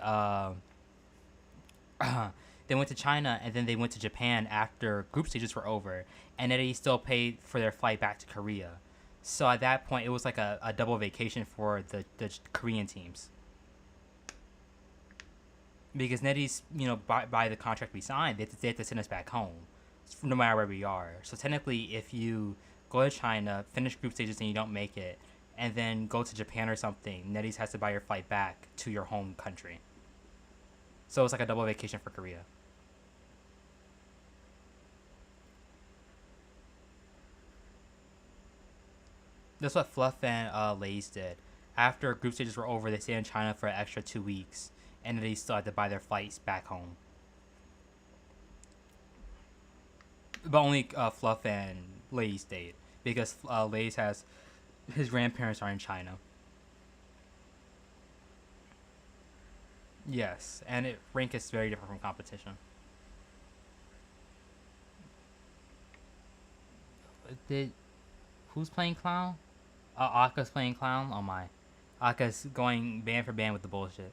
they went to China, and then they went to Japan after group stages were over, and Netties still paid for their flight back to Korea. So at that point, it was like a double vacation for the Korean teams. Because Netties, by the contract we signed, they have to send us back home, no matter where we are. So technically, if you go to China, finish group stages, and you don't make it, and then go to Japan or something, Netties has to buy your flight back to your home country. So it's like a double vacation for Korea. That's what Fluff and Lays did. After group stages were over, they stayed in China for an extra 2 weeks, and then they still had to buy their flights back home. But only Fluff and Lays stayed, because Lays has his grandparents are in China. Yes, and rank is very different from competition. Did who's playing clown? Aka's playing clown. Oh my, Aka's going band for band with the bullshit.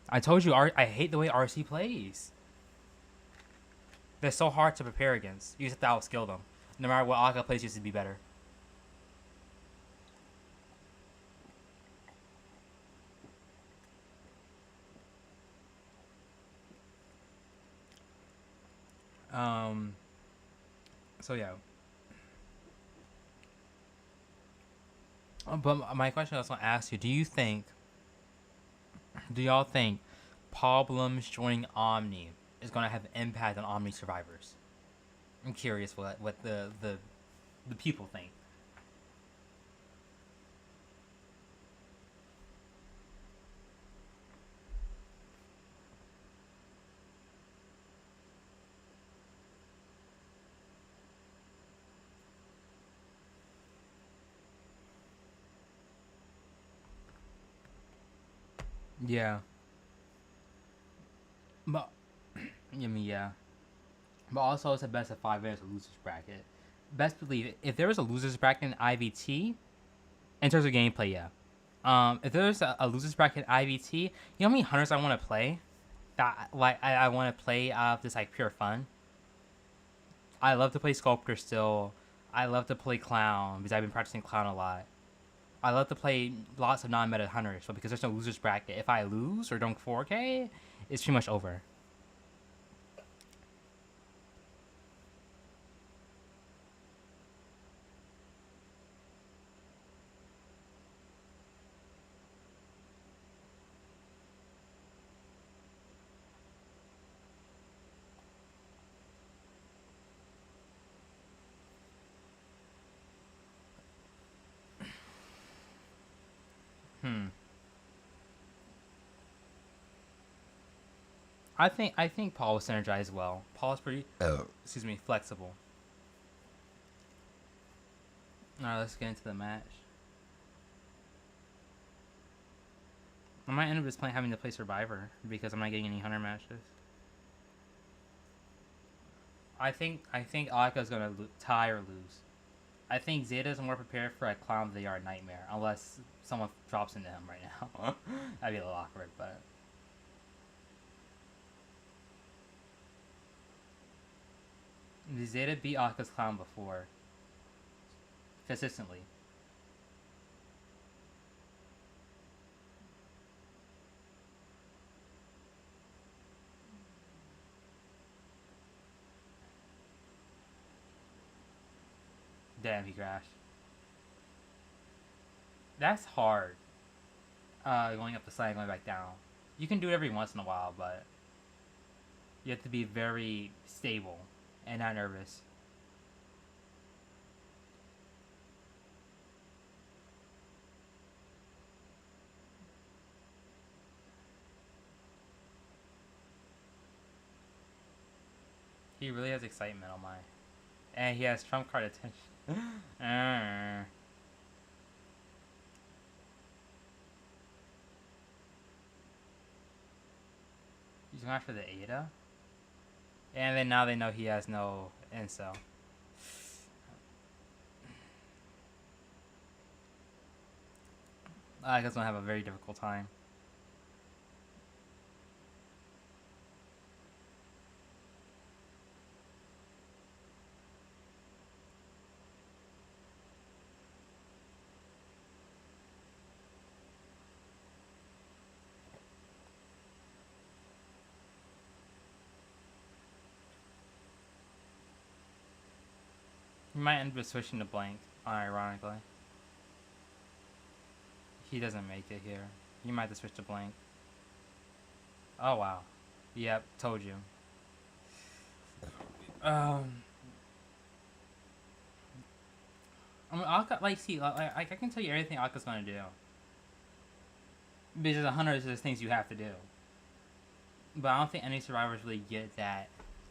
I told you, I hate the way RC plays. They're so hard to prepare against. You just have to outskill them. No matter what Aka plays, you to be better. Um. So yeah. But my question I was gonna ask you: do y'all think problems joining Omni is gonna have an impact on Omni survivors? I'm curious what the people think. Yeah, but I mean, yeah, but also it's a best of 5 minutes a losers bracket. Best believe if there was a losers bracket in IVT, in terms of gameplay, yeah. If there's a losers bracket in IVT, you know how many hunters I want to play? That like I want to play out of this like pure fun. I love to play sculptor still. I love to play clown because I've been practicing clown a lot. I love to play lots of non-meta hunters, but because there's no losers bracket, if I lose or don't 4K, it's pretty much over. Hmm. I think Paul was synergized well. Paul is pretty excuse me, flexible. Alright, let's get into the match. I might end up just having to play Survivor because I'm not getting any Hunter matches. I think Aka's gonna tie or lose. I think Zeta's more prepared for a clown than they are a Nightmare, unless someone drops into him right now. That'd be a little awkward, but. Zeta beat Aka's clown before. Consistently. Damn, he crashed. That's hard. Going up the side and going back down. You can do it every once in a while, but you have to be very stable and not nervous. He really has excitement on my... And he has trump card attention. He's going after the Ada? And then now they know he has no incel. I guess gonna have a very difficult time. He might end up switching to blank, ironically. He doesn't make it here. He might have to switch to blank. Oh wow. Yep, told you. I mean, Akka, like, see, like, I can tell you everything Akka's gonna do. Because as a hunter, there's things you have to do. But I don't think any survivors really get that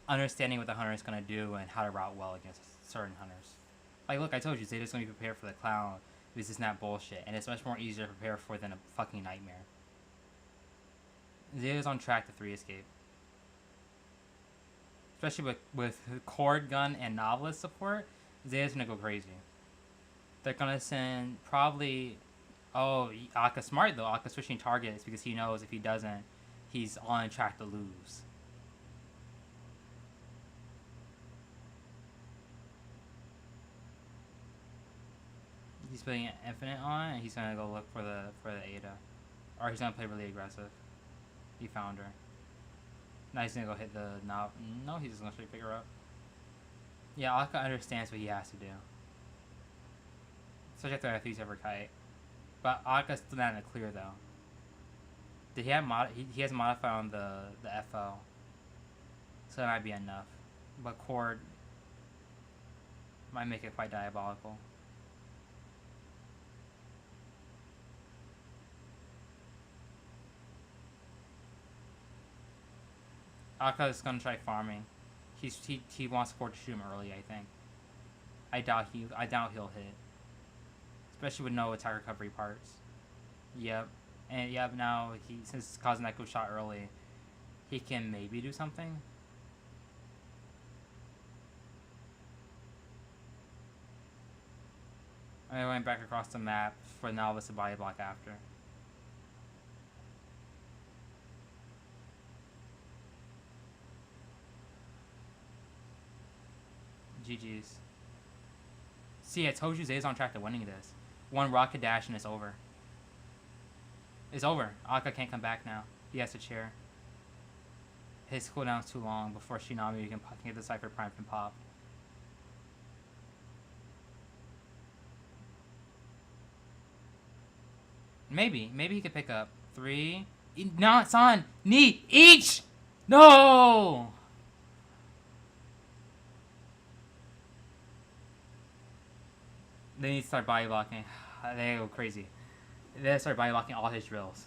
understanding what the hunter is gonna do and how to route well against certain hunters. Like, look, I told you, Zeta's gonna be prepared for the clown because it's not bullshit, and it's much more easier to prepare for than a fucking nightmare. Zeta's on track to 3 escape. Especially with cord gun and novelist support, Zeta's gonna go crazy. They're gonna send probably... Oh, Akka's smart though. Akka's switching targets because he knows if he doesn't, he's on track to lose. He's putting Infinite on, and he's gonna go look for the Ada, or he's gonna play really aggressive. He found her. Now he's gonna go hit the knob. No, he's just gonna straight pick her up. Yeah, Akka understands what he has to do. Especially after a 3-stepper kite. But Akka's still not in the clear though. Did he have he has modified on the FO, so that might be enough. But cord might make it quite diabolical. Akka is gonna try farming. He wants Cord to shoot him early, I think. I doubt he'll hit. Especially with no attack recovery parts. Yep. And yep, now since Kazneko shot early, he can maybe do something. I went back across the map for Novice to body block after. GG's. See, I told you Zay's on track to winning this. One rocket dash and it's over. It's over. Akka can't come back now. He has to chair. His cooldown's too long before Shinami can get the Cypher Prime and pop. Maybe he could pick up 3. Not son, knee each. No. They need to start body blocking. They go crazy. They start body blocking all his drills.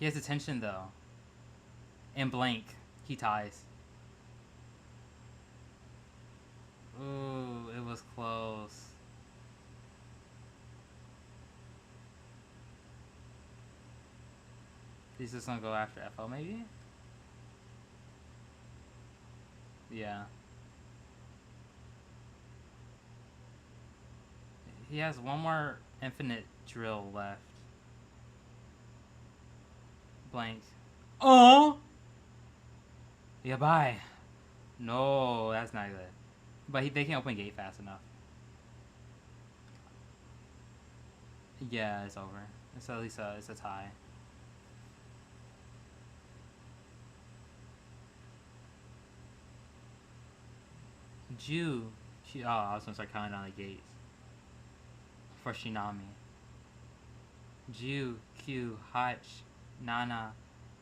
He has attention though. And blank. He ties. Ooh, it was close. He's just gonna go after FL maybe? Yeah. He has one more infinite drill left. Blank. Oh! Yeah, bye. No, that's not good. But they can't open gate fast enough. Yeah, it's over. It's at least it's a tie. Jew. Oh, I was gonna start counting down the gates. For Shinami. Ju, Q, Hach, Nana.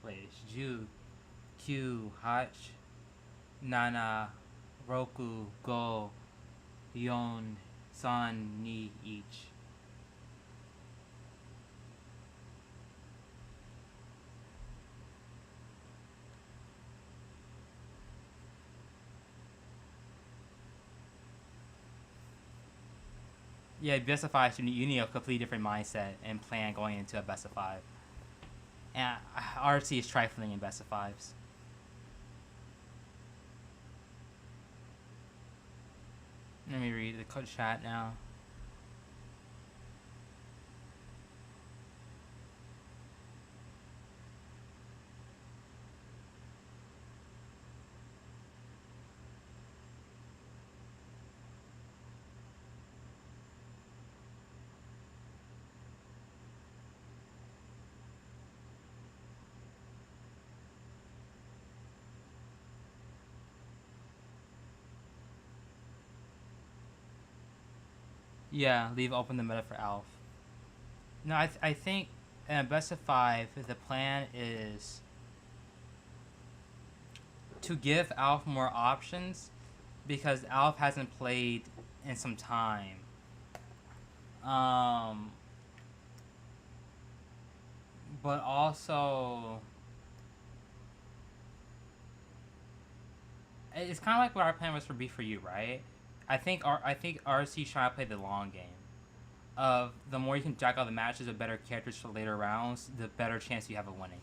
Wait, it's Ju, Q, Hach, Nana, Roku, Go, Yon, San, Ni, each. Yeah, AbyssⅤI, you need a completely different mindset and plan going into AbyssⅤI. And RC is trifling in AbyssⅤIs. Let me read the chat now. Yeah, leave open the meta for Alf. No, I think in AbyssⅤI, the plan is to give Alf more options because Alf hasn't played in some time. But also, it's kind of like what our plan was for B4U, right? I think RC trying to play the long game. Of the more you can jack out the matches with better characters for later rounds, the better chance you have of winning.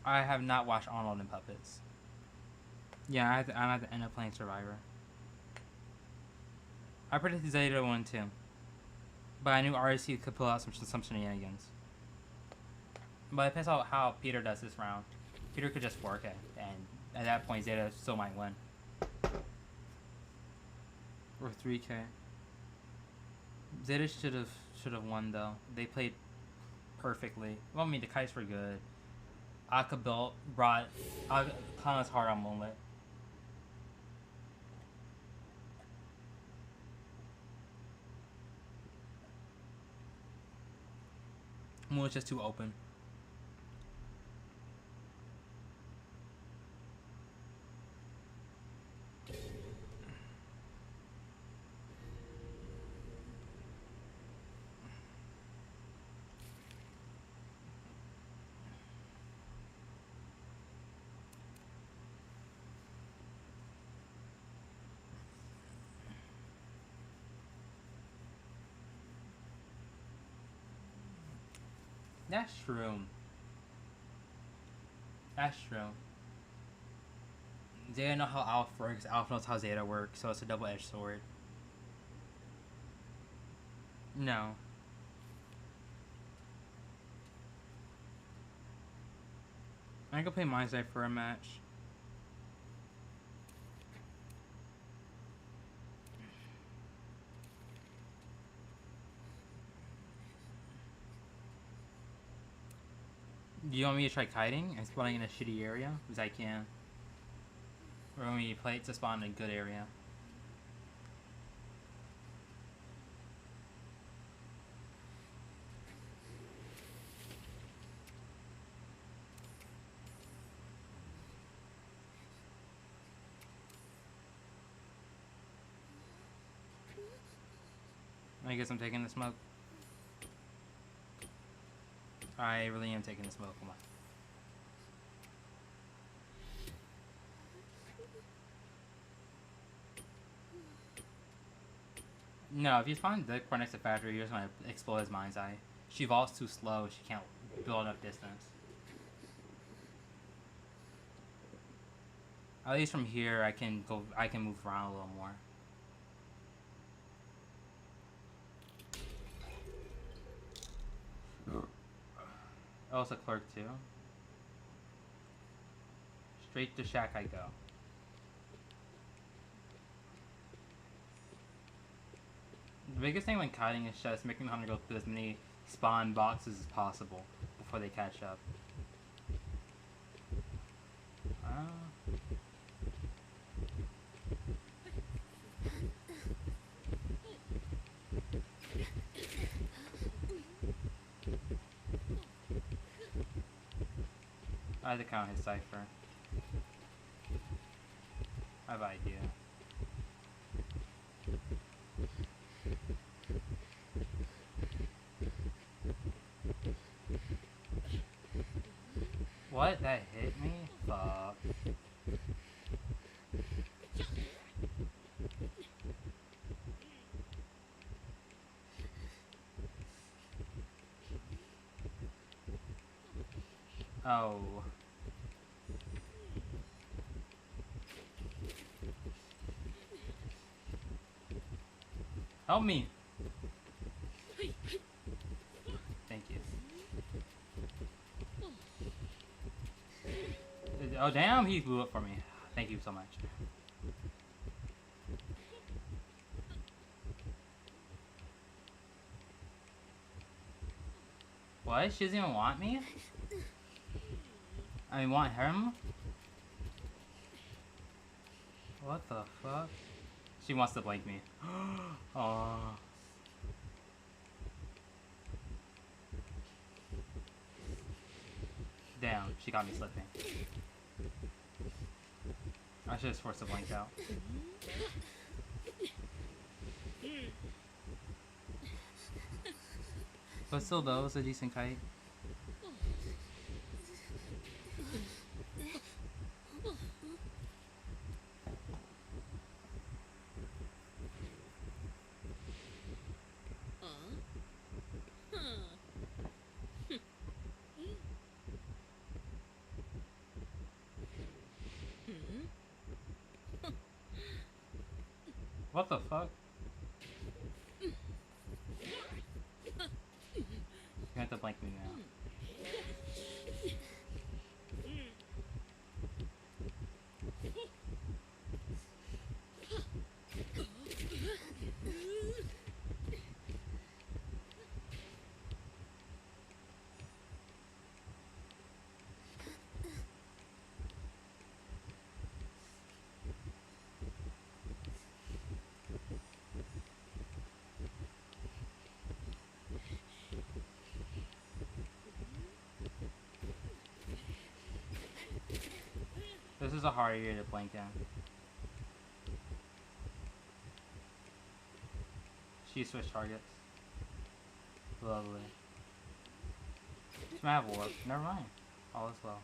I have not watched Arnold and Puppets. Yeah, I have to end up playing Survivor. I predicted Zeta 1 too. But I knew RC could pull out some shenanigans. But it depends on how Peter does this round. Peter could just work it, and at that point Zeta still might win. Or 3K. Zeta should have won though. They played perfectly. Well, I mean the kites were good. Akabil brought Khan's heart on Moonlit. Moonlit's just too open. That's true. That's true. Zeta know how Alf works. Alf knows how Zeta works, so it's a double-edged sword. No. I can play Mindset for a match. Do you want me to try kiting and spawning in a shitty area? Because I can. Or want me to play it to spawn in a good area? I guess I'm taking the smoke. I really am taking the smoke. Come on. No, if you spawn the right next to factory, you're just gonna explode his mind's eye. She evolves too slow. She can't build enough distance. At least from here, I can move around a little more. Oh, it's a clerk too. Straight to shack I go. The biggest thing when kiting is just making the hunter go through as many spawn boxes as possible before they catch up. I have to count his cipher. I have an idea. What? That hit me? Fuck. Oh. Help me! Thank you. Oh damn, he blew up for me. Thank you so much. What? She doesn't even want me? I mean, want him? What the fuck? She wants to blank me. Oh. Damn, she got me slipping. I should have forced the blank out. But still though, it's a decent kite. What the fuck? You have to blank me now. This is a hard area to blank in. She switched targets. Lovely. She might have warp. Never mind. All is well.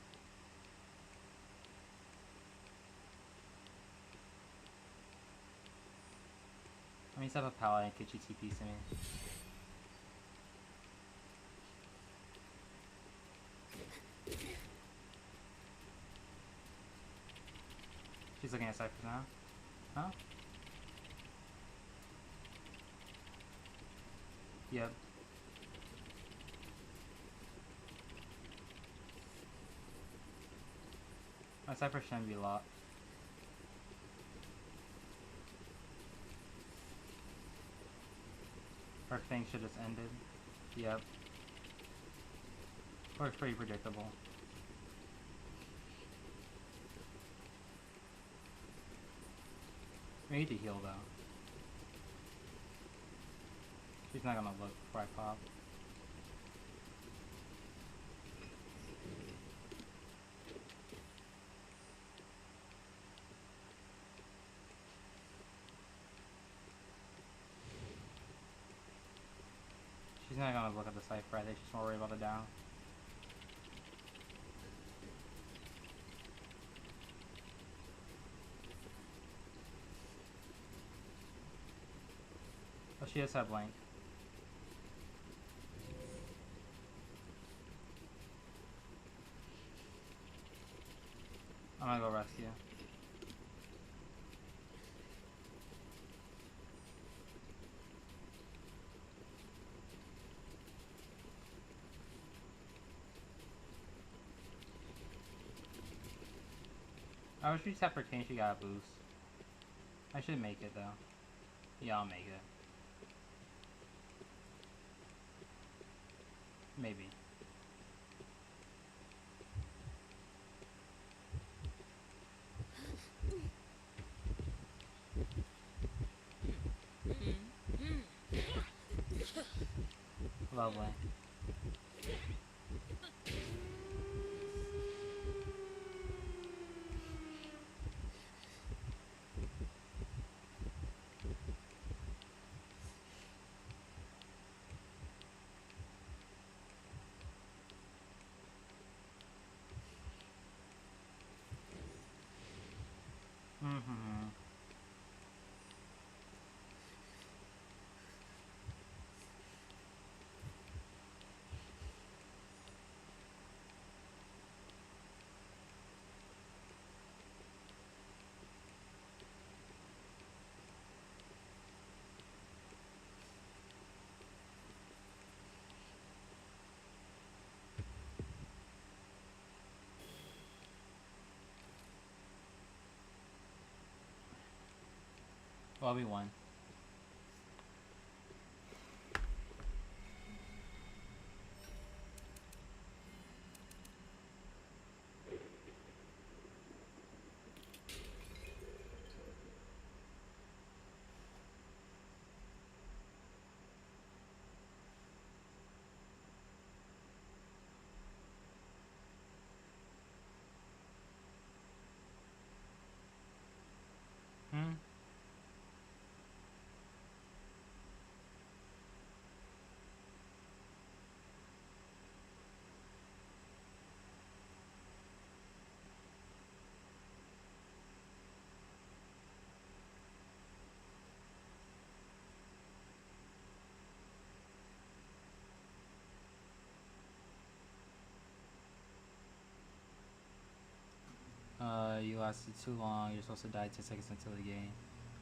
Let me set up a paladin and get you TPs to me. She's looking at ciphers now. Huh? Yep. My cipher shouldn't be locked. Her thing should have ended. Yep. Or it's pretty predictable. We need to heal though. She's not gonna look before I pop. fight for. I think she's more worried about the down. Oh, she does have blank. I'm gonna go rescue. I wish we just have Pertain, she got a boost. I should make it though. Yeah, I'll make it. Maybe. Lovely. Mm-hmm. Well, we won. Hmm? You lasted too long. You're supposed to die 10 seconds until the game.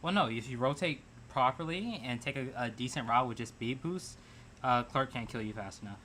Well, no. If you rotate properly and take a decent route with just speed boost, Clark can't kill you fast enough.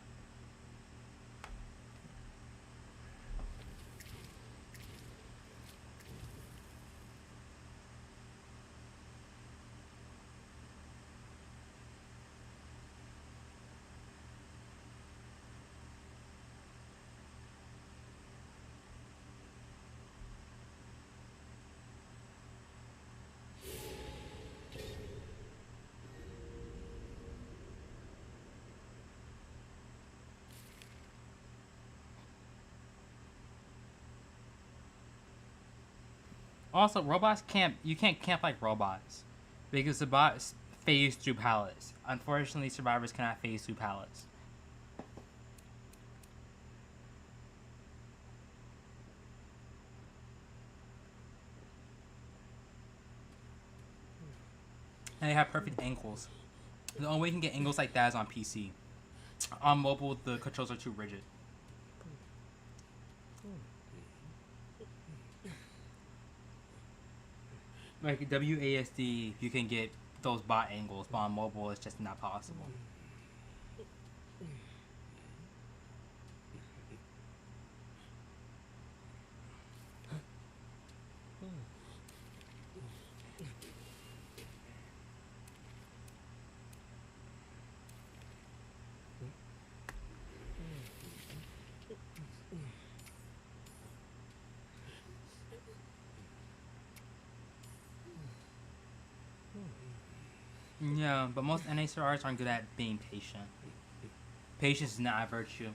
Also, robots can't. You can't camp like robots, because the bots phase through pallets. Unfortunately, survivors cannot phase through pallets. And they have perfect ankles. The only way you can get angles like that is on PC. On mobile, the controls are too rigid. Like WASD, you can get those bot angles, but on mobile, it's just not possible. Yeah, but most NACRs aren't good at being patient. Patience is not a virtue.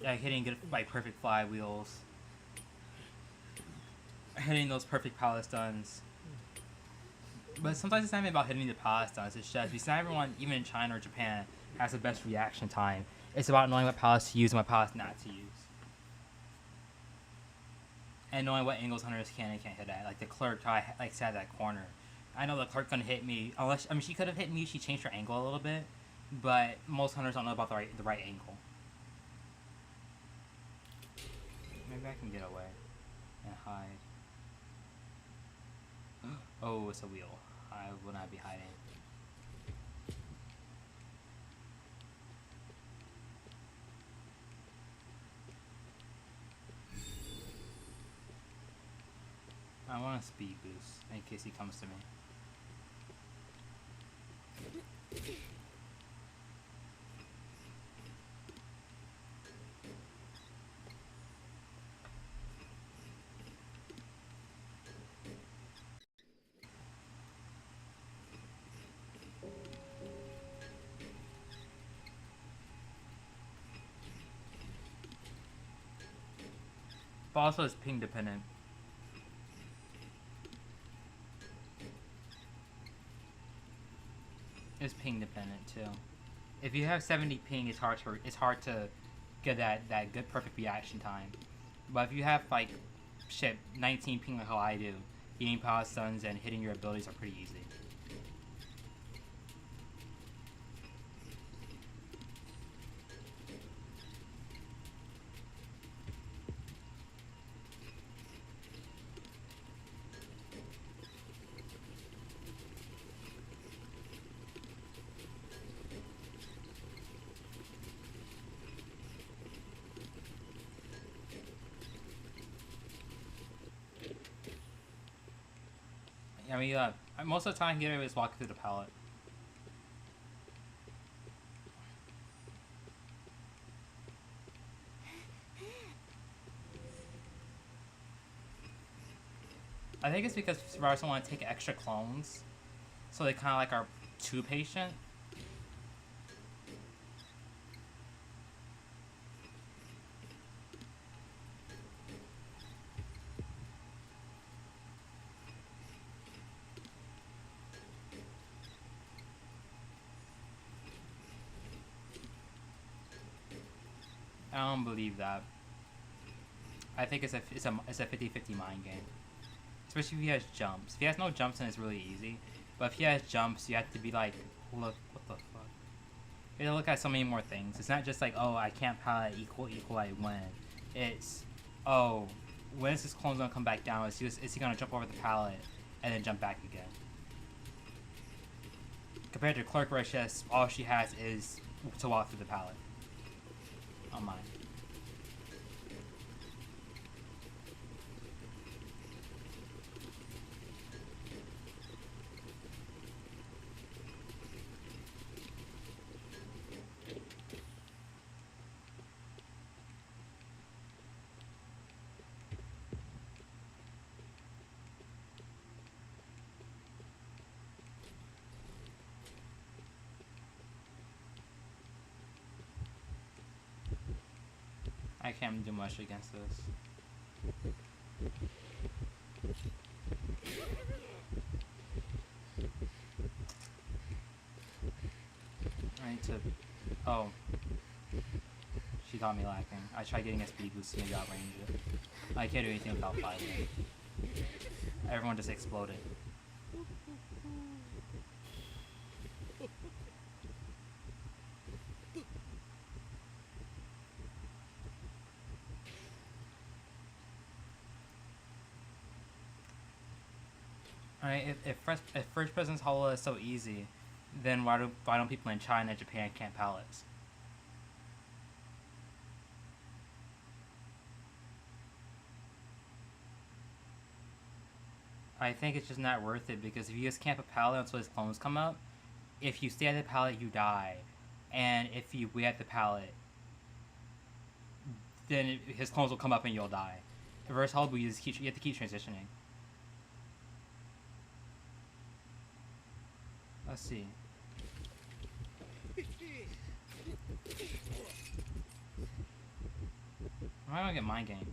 Yeah, hitting good like perfect flywheels, hitting those perfect pallet stuns, But sometimes it's not even about hitting the palace stones. It's just because not everyone, even in China or Japan, has the best reaction time. It's about knowing what palace to use and what palace not to use. And knowing what angles hunters can and can't hit at. Like the clerk, how I sat at that corner. I know the clerk couldn't hit me unless she could have hit me. She changed her angle a little bit, but most hunters don't know about the right angle. Maybe I can get away and hide. Oh, it's a wheel. I will not be hiding. I want a speed boost in case he comes to me. But also it's ping dependent. It's ping dependent too. If you have 70 ping, it's hard to get that good perfect reaction time. But if you have like 19 ping like how I do, eating power stuns and hitting your abilities are pretty easy. I mean, most of the time, here is walking through the palette. I think it's because survivors don't want to take extra clones, so they kind of like are too patient. I don't believe that. I think it's a 50-50 mind game. Especially if he has jumps. If he has no jumps, then it's really easy. But if he has jumps, you have to be like, look, what the fuck? You have to look at so many more things. It's not just like, oh, I can't palette equal, I win. It's, oh, when is this clone gonna come back down? Is he gonna jump over the palette and then jump back again? Compared to Clerk, where all she has is to walk through the palette. On mine. I can't do much against this. I need to... Oh. She got me lacking. I tried getting a speed boost and maybe outrange it. I can't do anything without fighting. Everyone just exploded. Alright, if first person's holo is so easy, then why don't people in China and Japan camp palettes? I think it's just not worth it, because if you just camp a palette until his clones come up, if you stay at the palette, you die. And if you wait at the palette, then his clones will come up and you'll die. Reverse holo, you have to keep transitioning. Let's see. Am I gonna get mind game?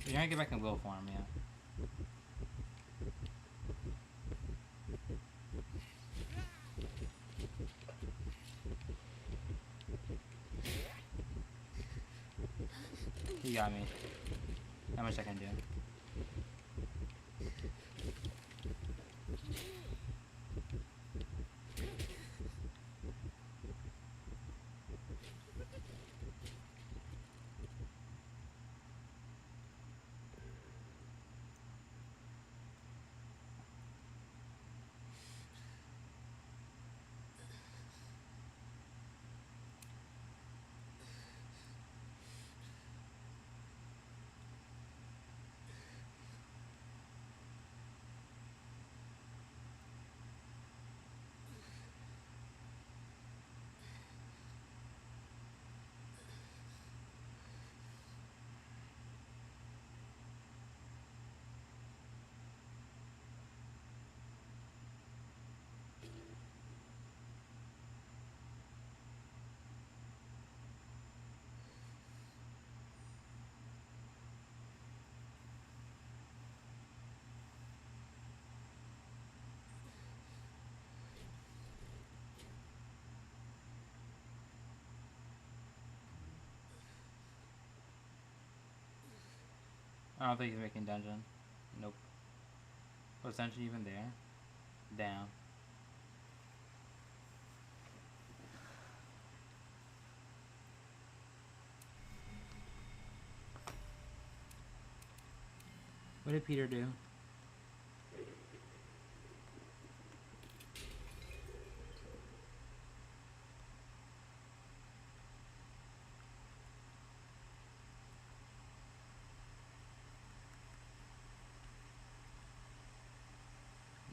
You're gonna get back in wheel form, yeah. You got me. How much I can do? I don't think he's making dungeon. Nope. Was dungeon even there? Damn. What did Peter do?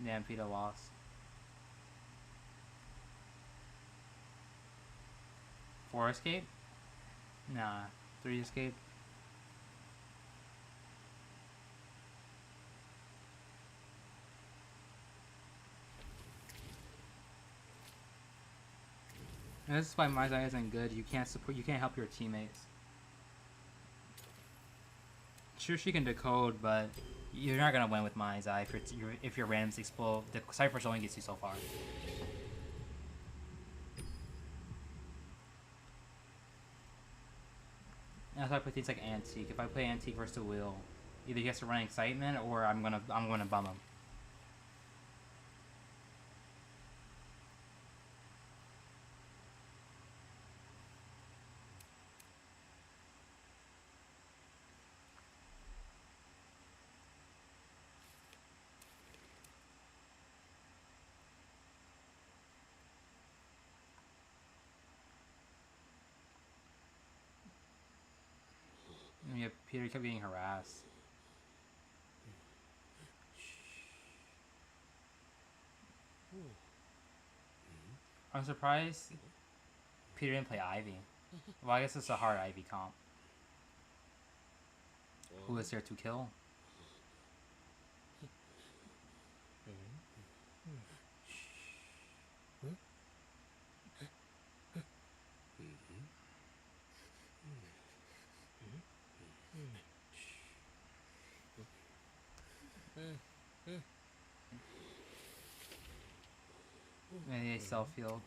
Damn, Peter lost. 4 escape? Nah, 3 escape. And this is why my guy isn't good. You can't support. You can't help your teammates. Sure, she can decode, but you're not gonna win with Mind's Eye if your randoms explode. The Cypher's only gets you so far. And that's why I play things like Antique. If I play Antique versus the Wheel, either he has to run Excitement or I'm gonna bum him. Yeah, Peter kept getting harassed. I'm surprised Peter didn't play Ivy. Well, I guess it's a hard Ivy comp. Who is there to kill? Maybe a self-healed.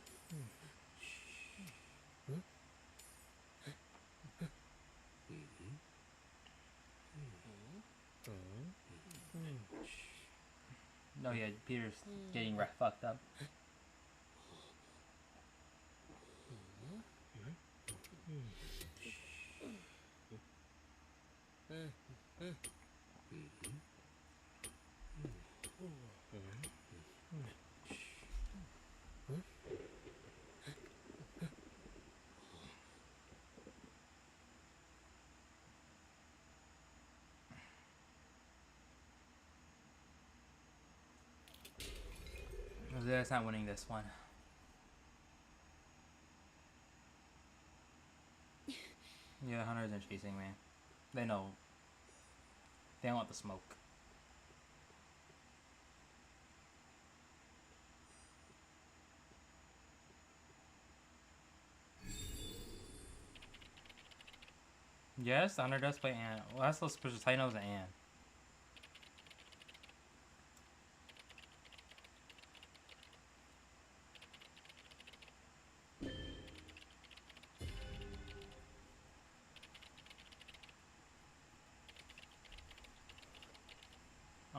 No, yeah, Peter's getting fucked up. That's not winning this one. Yeah, Hunter isn't chasing me. They know. They don't want the smoke. Yes, the Hunter does play Ann. Well, that's suspicious. I know it's an Ann.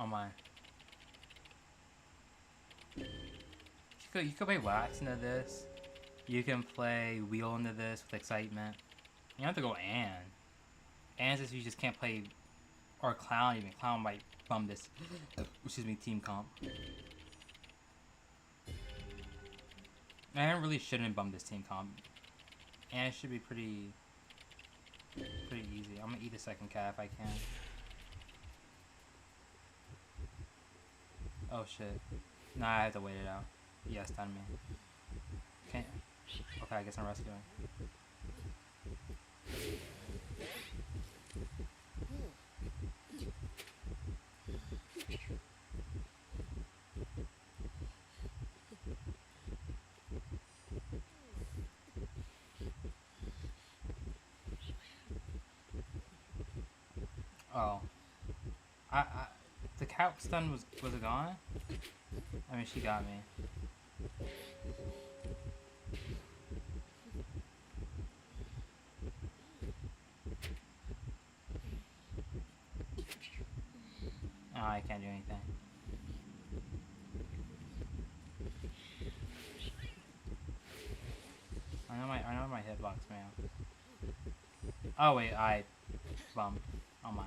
Oh my. You could play Wax into this. You can play Wheel into this with Excitement. You don't have to go Ann. Ann's if you just can't play, or Clown even. Clown might bum this. Excuse me, team comp. Ann really shouldn't bum this team comp. Ann should be pretty easy. I'm gonna eat a second cat if I can. Oh shit. Nah, I have to wait it out. Yes, done me. Can't. Okay, I guess I'm rescuing. Oh. The cat stun was it gone? I mean, she got me. Oh, I can't do anything. I know my hitbox, man. Oh wait, I bummed. Oh my.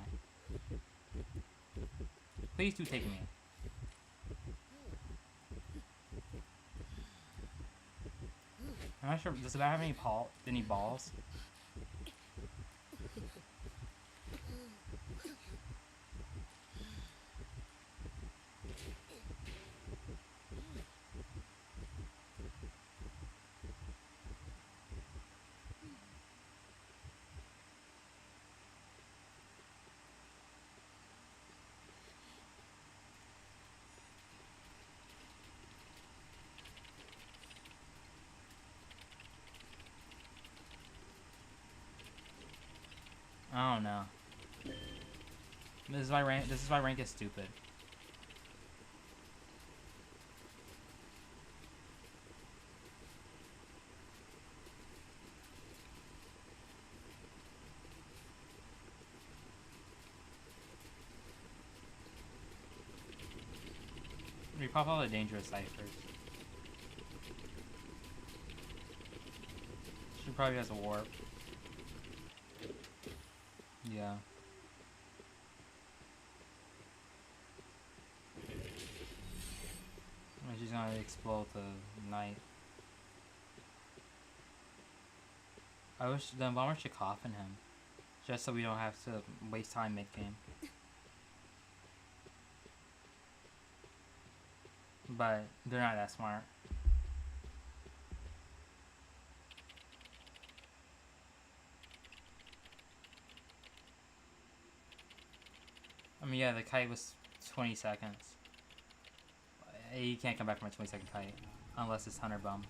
Please do take me. I'm not sure. Does the bat have any balls? I don't know. This is why rank is stupid. We pop all the dangerous ciphers. She probably has a warp. Yeah. And she's gonna explode to night. I wish the bomber should coffin him. Just so we don't have to waste time mid-game. But they're not that smart. I mean, yeah, the kite was 20 seconds. You can't come back from a 20-second kite unless it's Hunter bums.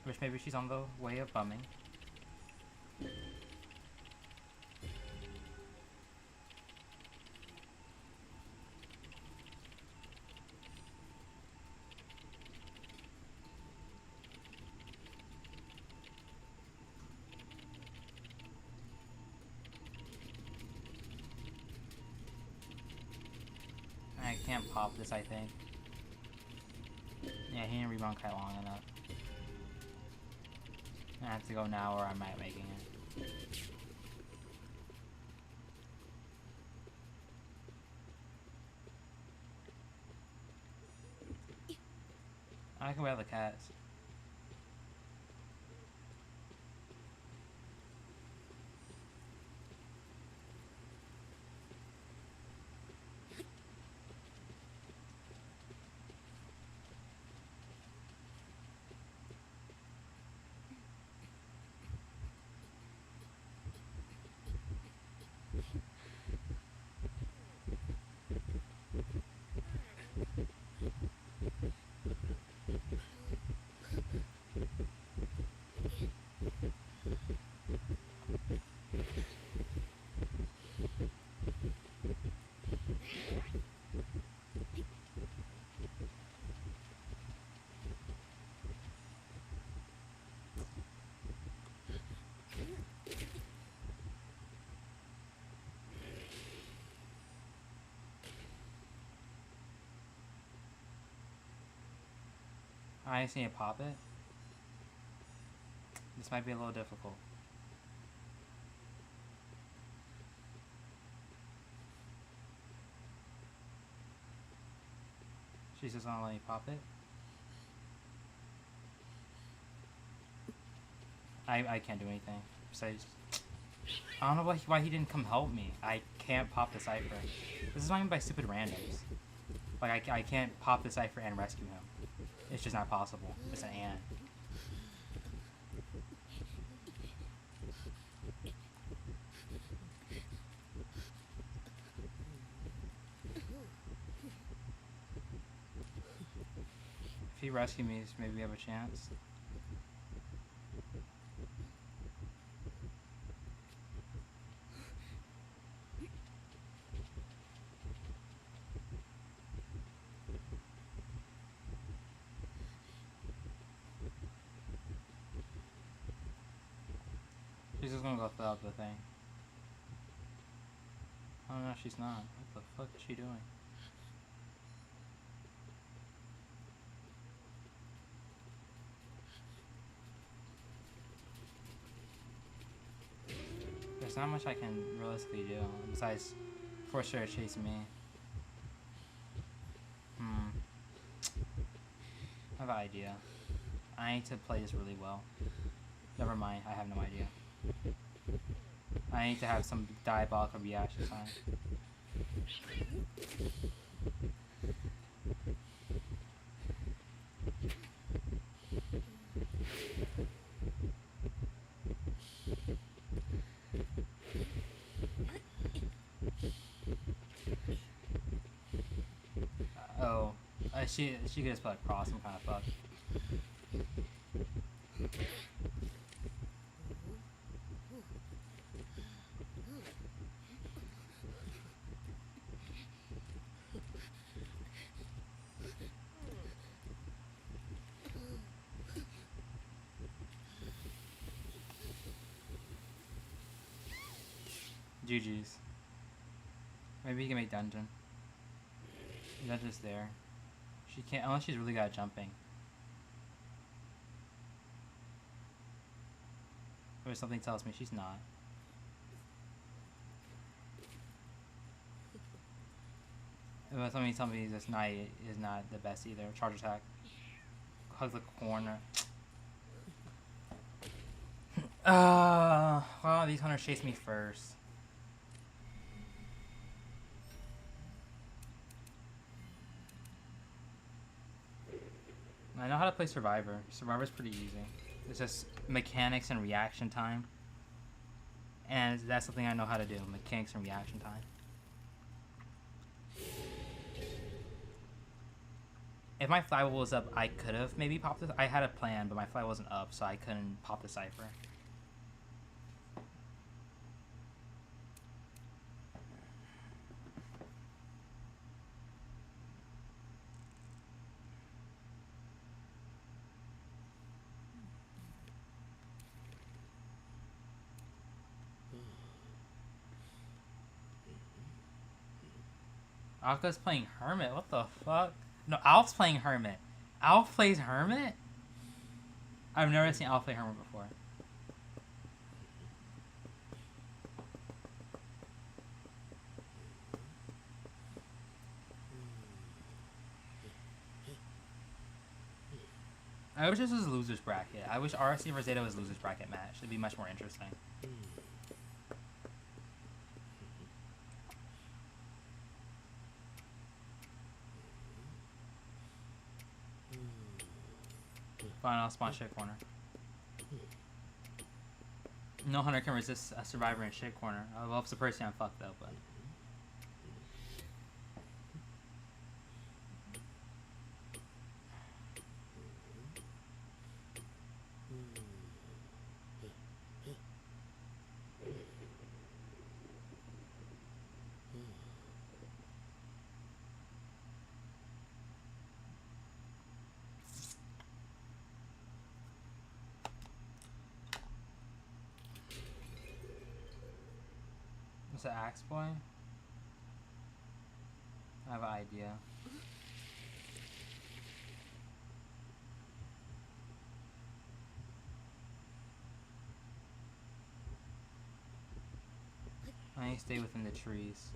Which maybe she's on the way of bumming. I can't pop this, I think. Yeah, he didn't rebound kite long enough. I have to go now or I'm not making it. I can wear the cats. I just need to pop it. This might be a little difficult. She's just gonna let me pop it. I can't do anything. Besides, I don't know why he didn't come help me. I can't pop the cipher. This is what I mean by stupid randoms. Like, I can't pop the cipher and rescue him. It's just not possible. It's an and. If he rescues me, maybe we have a chance. She's just gonna go fill up the thing. Oh no, she's not. What the fuck is she doing? There's not much I can realistically do besides force her to chase me. I have an idea. I need to play this really well. Never mind, I have no idea. I need to have some diabolical reaction time. Oh, she could just put like cross some kind of fuck. GG's. Maybe he can make dungeon. Dungeon's there. She can't unless she's really good at jumping. Or something tells me she's not. But something tells me this knight is not the best either. Charge attack. Hug the corner. Well, these hunters chased me first. I know how to play Survivor. Survivor's pretty easy. It's just mechanics and reaction time. And that's something I know how to do. Mechanics and reaction time. If my flywheel was up, I could have maybe popped it. I had a plan, but my flywheel wasn't up, so I couldn't pop the cipher. Aka's playing Hermit. What the fuck? No, Alf's playing Hermit. Alf plays Hermit? I've never seen Alf play Hermit before. I wish this was a loser's bracket. I wish RC vs Zeta was a loser's bracket match. It'd be much more interesting. Fine, I'll spawn shit corner. No hunter can resist a survivor in shit corner. Well, if it's a person I'm fucked though, but. What's the axe boy? I have an idea. Only stay within the trees.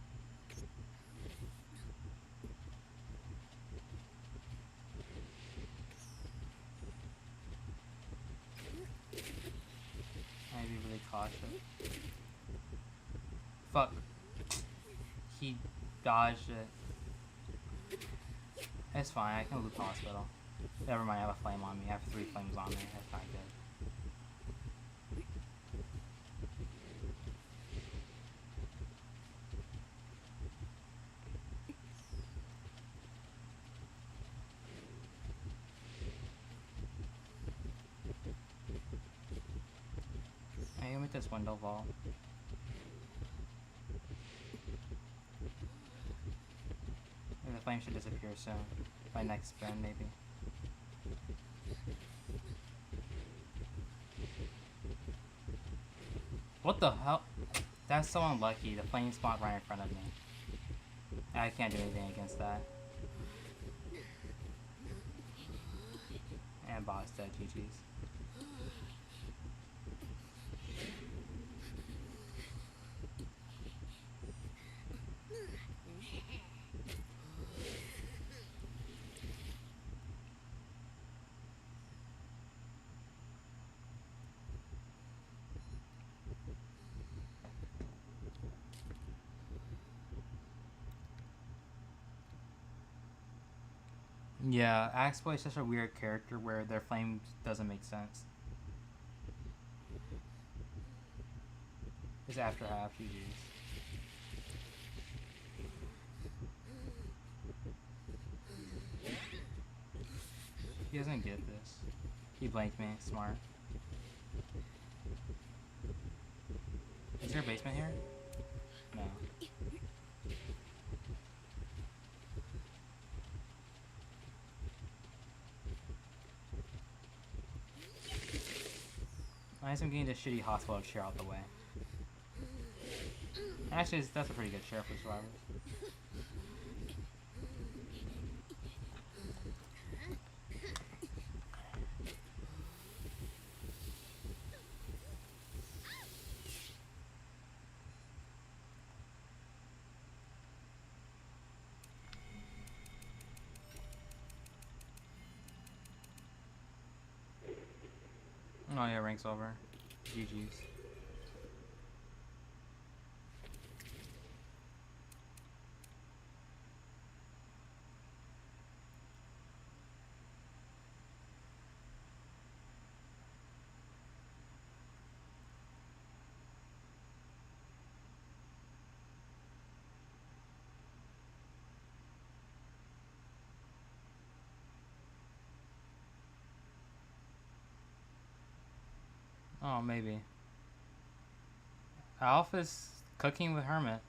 I need to be really cautious. Fuck. He dodged it. It's fine, I can loot the hospital. Never mind, I have a flame on me. I have 3 flames on me. That's not good. I can make this window vault. And the flame should disappear soon. By next spin, maybe. What the hell? That's so unlucky. The flame spawned right in front of me. I can't do anything against that. And boss dead, GG's. Yeah, Axboy is such a weird character where their flame doesn't make sense. It's after half, GG's. He doesn't get this. He blanked me, smart. Is there a basement here? No. Nice, I'm getting this shitty hospital chair out the way. Actually, that's a pretty good chair for survivors. Oh yeah, rank's over. GG's. Oh, maybe. Alpha's cooking with Hermit.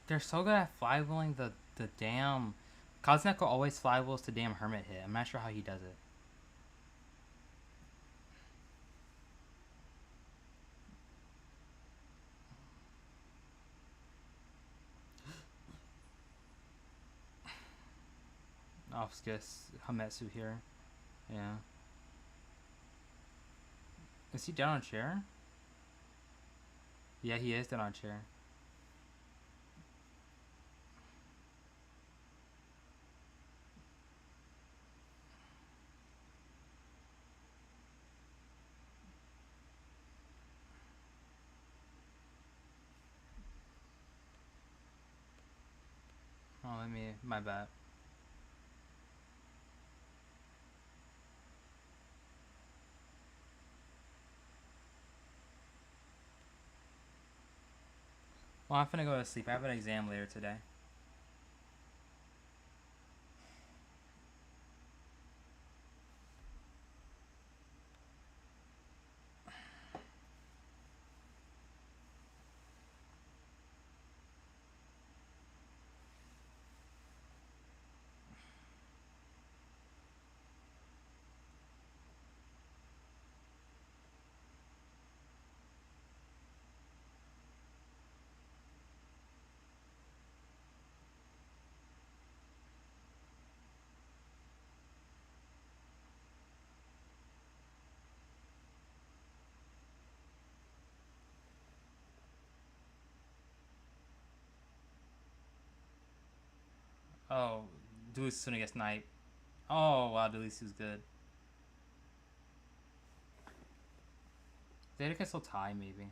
They're so good at flywheeling the damn... Kazneko always flywheels to damn Hermit hit. I'm not sure how he does it. I'll guess Hametsu here. Yeah. Is he down on a chair? Yeah, he is down on a chair. Oh, my bad. Well, I'm finna go to sleep. I have an exam later today. Oh, Dulisu's gonna get sniped. Oh, wow, Dulisu's good. Zeta can still tie, maybe.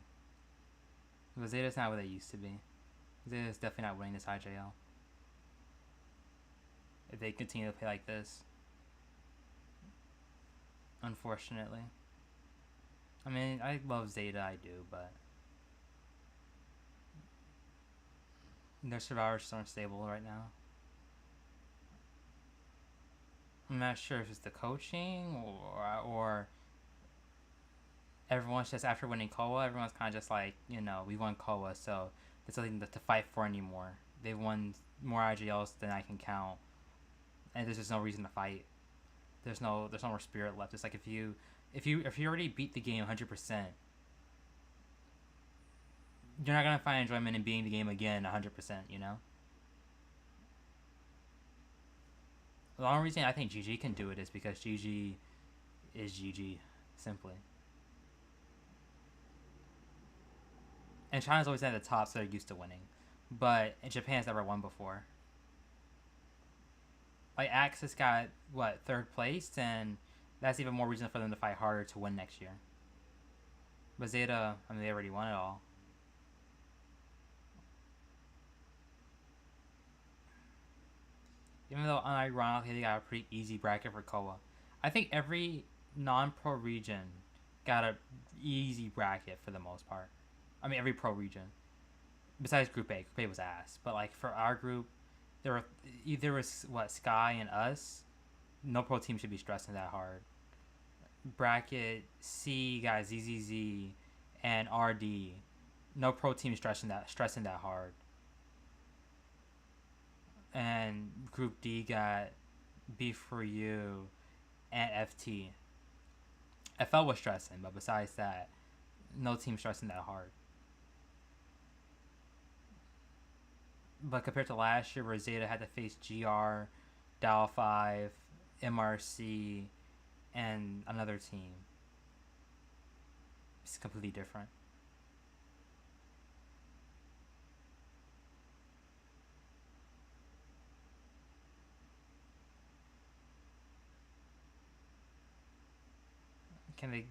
But Zeta's not what they used to be. Zeta's definitely not winning this IJL. If they continue to play like this. Unfortunately. I mean, I love Zeta, I do, but their survivors are unstable right now. I'm not sure if it's the coaching or everyone's just, after winning Koa, everyone's kind of just like, you know, we won Koa, so there's nothing to fight for anymore. They've won more IGLs than I can count, and there's just no reason to fight. There's no more spirit left. It's like if you already beat the game 100%, you're not gonna find enjoyment in beating the game again 100%. You know. The only reason I think GG can do it is because GG is GG, simply. And China's always at the top, so they're used to winning. But Japan's never won before. Like, Axis got, what, 3rd place? And that's even more reason for them to fight harder to win next year. But Zeta, I mean, they already won it all. Even though, unironically, they got a pretty easy bracket for Koa. I think every non-pro region got a easy bracket for the most part. I mean, every pro region. Besides Group A. Group A was ass. But, like, for our group, there was, what, Sky and us? No pro team should be stressing that hard. Bracket C got ZZZ and RD. No pro team stressing that hard. And Group D got B4U and FT. FL was stressing, but besides that, no team stressing that hard. But compared to last year, where Zeta had to face GR, DAO5, MRC, and another team, it's completely different.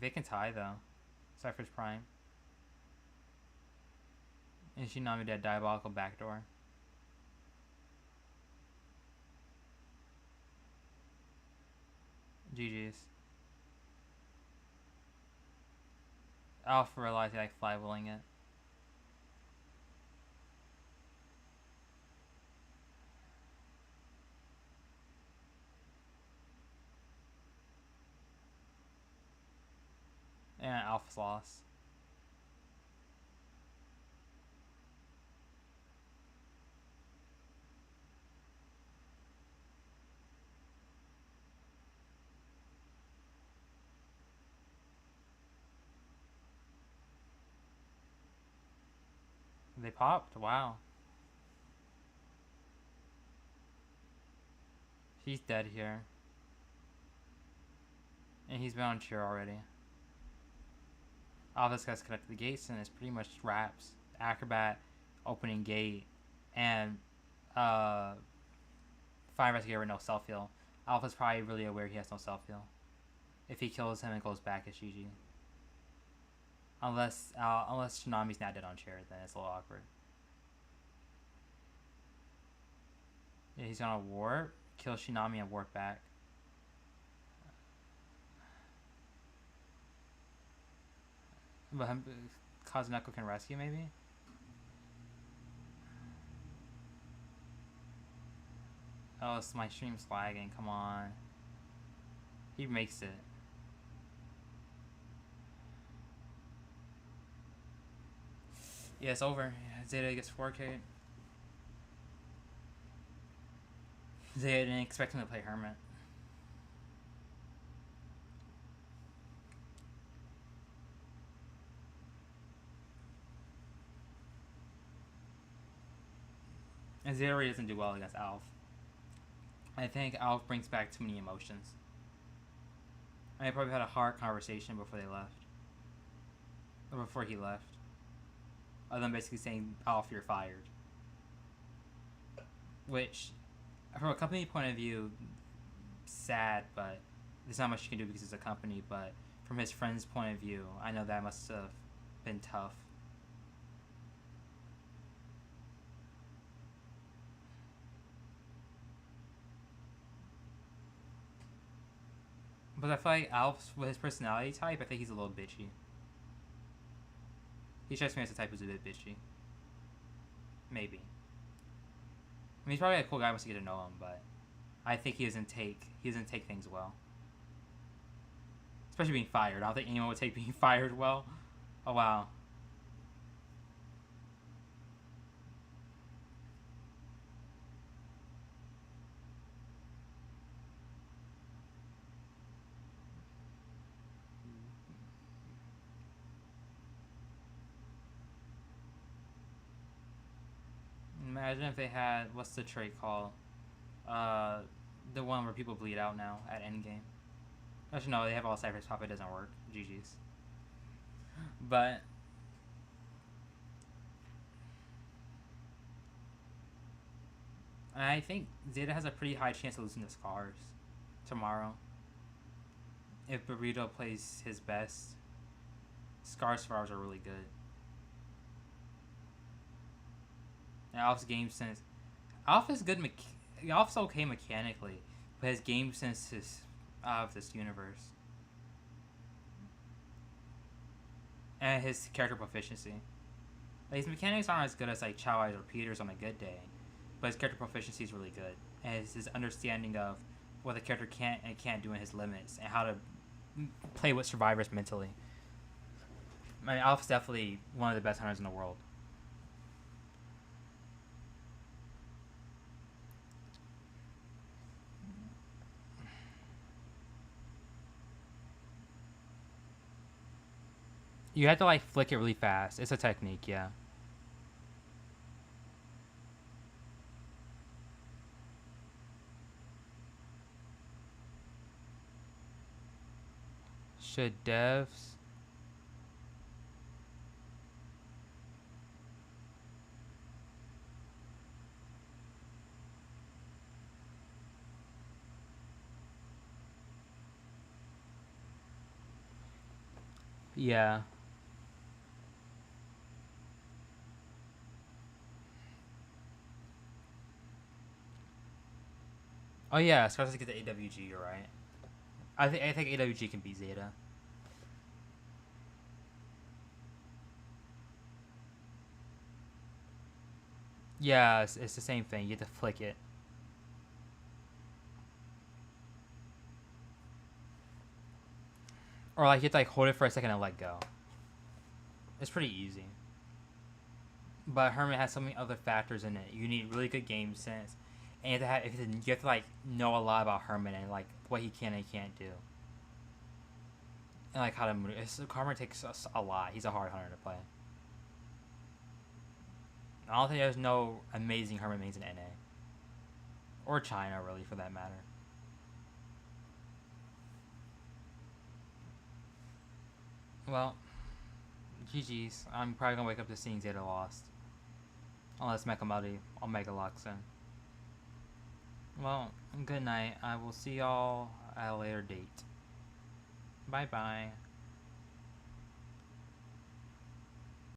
They can tie though. Cypher's Prime. And Shinami did diabolical backdoor. GG's. Alpha realized he like fly-willing it. And Alpha's loss. They popped? Wow. He's dead here. And he's been on cheer already. All this guy's connected the gates and it's pretty much wraps. Acrobat, opening gate, and Fire Investigator with no self-heal. Alpha's probably really aware he has no self-heal. If he kills him and goes back, it's GG. Unless Tsunami's not dead on chair, then it's a little awkward. Yeah, he's gonna warp, kill Shinami and warp back. But Kazuneko can rescue, maybe? Oh, my stream's lagging, come on. He makes it. Yeah, it's over. Zeta gets 4K. Zeta didn't expect him to play Hermit. And Zeta really doesn't do well against Alf. I think Alf brings back too many emotions. I probably had a hard conversation before they left. Or before he left. Other than basically saying, Alf, you're fired. Which, from a company point of view, sad, but there's not much you can do because it's a company. But from his friend's point of view, I know that must have been tough. But I feel like Alf, with his personality type, I think he's a little bitchy. He strikes me as the type who's a bit bitchy. Maybe. I mean, he's probably a cool guy once you get to know him, but I think he doesn't take things well. Especially being fired. I don't think anyone would take being fired well. Oh wow. Imagine if they had, what's the trait called? The one where people bleed out now at endgame. Actually, no, they have all ciphers pop. It doesn't work. GG's. But I think Zeta has a pretty high chance of losing the Scars tomorrow. If Burrito plays his best, Scars are really good. And Alf's game sense. Alf is good. Alf's okay mechanically, but his game sense is out of this universe. And his character proficiency. Like, his mechanics aren't as good as like Chow Eyes or Peter's on a good day, but his character proficiency is really good. And his understanding of what the character can and can't do in his limits, and how to play with survivors mentally. I mean, Alf's definitely one of the best hunters in the world. You have to like flick it really fast. It's a technique, yeah. Should devs? Yeah. Oh yeah, Scars to get the AWG, you're right. I think AWG can beat Zeta. Yeah, it's the same thing. You have to flick it. Or like you have to like hold it for a second and let go. It's pretty easy. But Hermit has so many other factors in it. You need really good game sense. And you have to like know a lot about Hermit and like what he can and can't do. And like how to move. Karma takes us a lot. He's a hard hunter to play. I don't think there's no amazing Hermit mains in NA. Or China, really, for that matter. Well, GG's. I'm probably gonna wake up to seeing Zeta lost. Unless Mekamudi, I'll Mega Lux in. Well, good night. I will see y'all at a later date. Bye bye.